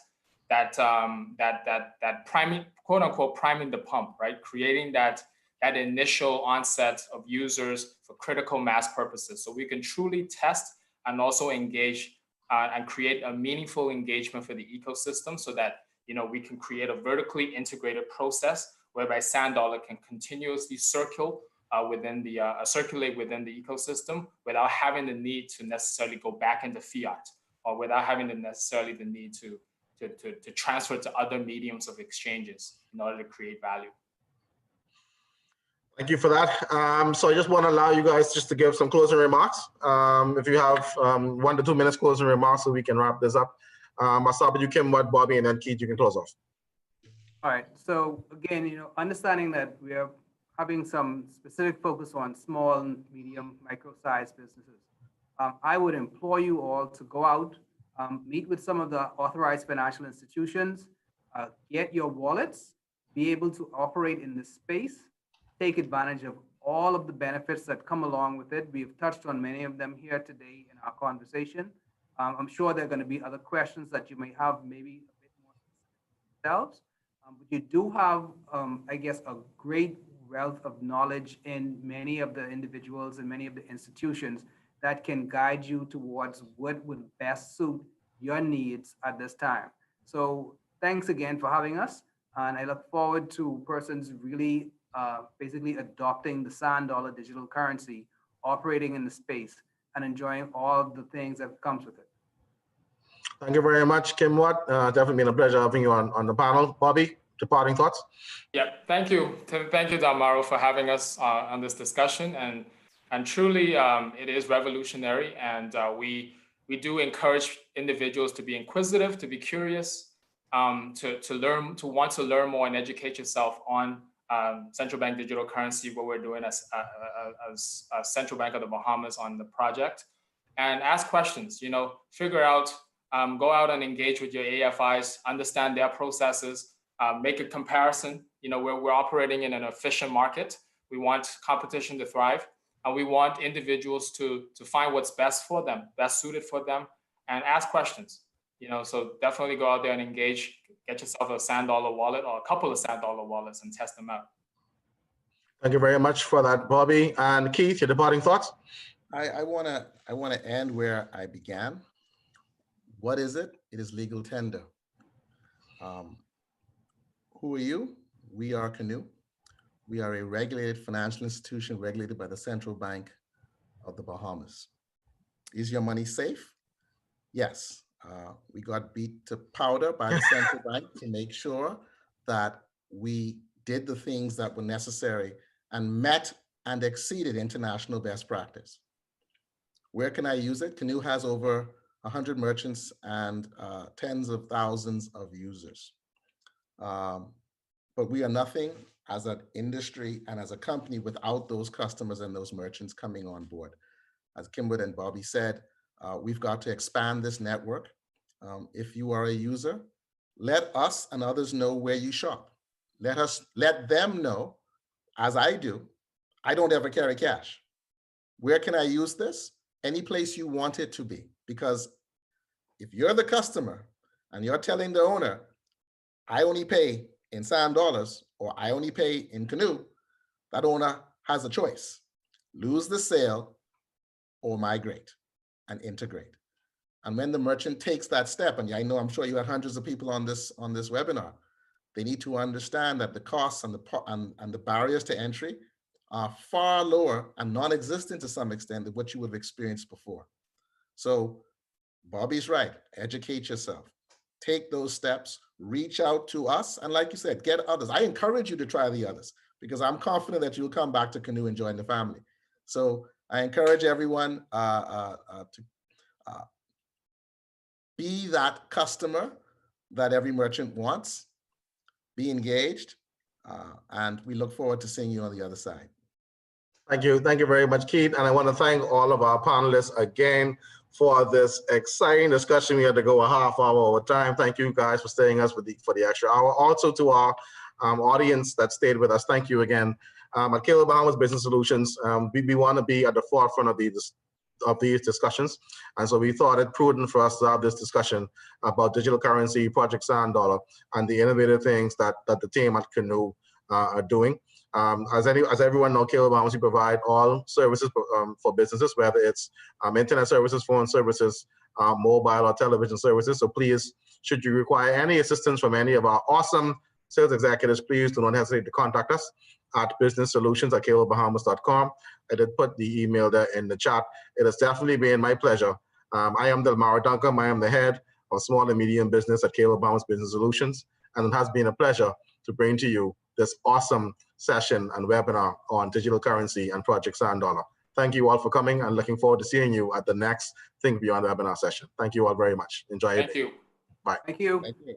priming, quote unquote, priming the pump, right? Creating that initial onset of users for critical mass purposes, so we can truly test and also engage and create a meaningful engagement for the ecosystem, so that we can create a vertically integrated process whereby sand dollar can continuously circulate within the ecosystem without having the need to necessarily go back into fiat, or without having necessarily the need to transfer to other mediums of exchanges in order to create value. Thank you for that. So I just want to allow you guys just to give some closing remarks. If you have 1 to 2 minutes closing remarks so we can wrap this up. I'll start with you, Kim, Bobby, and then Keith, you can close off. All right. So again, understanding that we are having some specific focus on small, medium, micro-sized businesses, I would implore you all to go out, meet with some of the authorized financial institutions, get your wallets, be able to operate in this space, take advantage of all of the benefits that come along with it. We've touched on many of them here today in our conversation. I'm sure there are going to be other questions that you may have, maybe a bit more specific themselves. But you do have, I guess, a great wealth of knowledge in many of the individuals and many of the institutions that can guide you towards what would best suit your needs at this time. So thanks again for having us. And I look forward to persons really basically adopting the sand dollar digital currency, operating in the space, and enjoying all the things that comes with it. Thank you very much, Kim Watt. Definitely been a pleasure having you on the panel. Bobby, departing thoughts? Yeah, thank you. Thank you, Dalmaro, for having us on this discussion. And truly, it is revolutionary. And we do encourage individuals to be inquisitive, to be curious, to want to learn more and educate yourself on central bank digital currency, what we're doing as Central Bank of the Bahamas on the project, and ask questions, figure out, go out and engage with your AFIs, understand their processes, make a comparison. We're operating in an efficient market. We want competition to thrive, and we want individuals to find what's best for them, best suited for them, and ask questions. So definitely go out there and engage, get yourself a sand dollar wallet or a couple of sand dollar wallets and test them out. Thank you very much for that, Bobby. And Keith, your departing thoughts? I want to end where I began. What is it? It is legal tender. Who are you? We are Canoe. We are a regulated financial institution regulated by the Central Bank of the Bahamas. Is your money safe? Yes. We got beat to powder by the central bank to make sure that we did the things that were necessary and met and exceeded international best practice. Where can I use it? Canoe has over 100 merchants and tens of thousands of users. But we are nothing as an industry and as a company without those customers and those merchants coming on board. As Kimber and Bobby said, we've got to expand this network. If you are a user, let us and others know where you shop. Let them know, as I do, I don't ever carry cash. Where can I use this? Any place you want it to be. Because if you're the customer and you're telling the owner, I only pay in Sand dollars or I only pay in Canoe, that owner has a choice. Lose the sale or migrate and integrate. And when the merchant takes that step, and I know I'm sure you had hundreds of people on this webinar, they need to understand that the costs and the barriers to entry are far lower and non-existent to some extent than what you would have experienced before. So Bobby's right, educate yourself, take those steps, reach out to us, and like you said, get others. I encourage you to try the others because I'm confident that you'll come back to Canoe and join the family. So I encourage everyone to be that customer that every merchant wants, be engaged, and we look forward to seeing you on the other side. Thank you very much, Keith. And I want to thank all of our panelists again for this exciting discussion. We had to go a half hour over time. Thank you guys for staying us for the extra hour. Also to our audience that stayed with us, thank you again. At Cable Bahamas Business Solutions, we want to be at the forefront of these discussions. And so we thought it prudent for us to have this discussion about digital currency, Project Sand Dollar, and the innovative things that the team at Canoe are doing. As everyone knows, Cable Bahamas, we provide all services for businesses, whether it's internet services, phone services, mobile or television services. So please, should you require any assistance from any of our awesome sales executives, please do not hesitate to contact us at businesssolutions@cablebahamas.com. I did put the email there in the chat. It has definitely been my pleasure. I am Delmara Duncan. I am the head of small and medium business at Cable Bahamas Business Solutions, and it has been a pleasure to bring to you this awesome session and webinar on digital currency and Project Sand Dollar. Thank you all for coming and looking forward to seeing you at the next Think Beyond webinar session. Thank you all very much. Enjoy it. Thank you. Bye. Thank you. Thank you.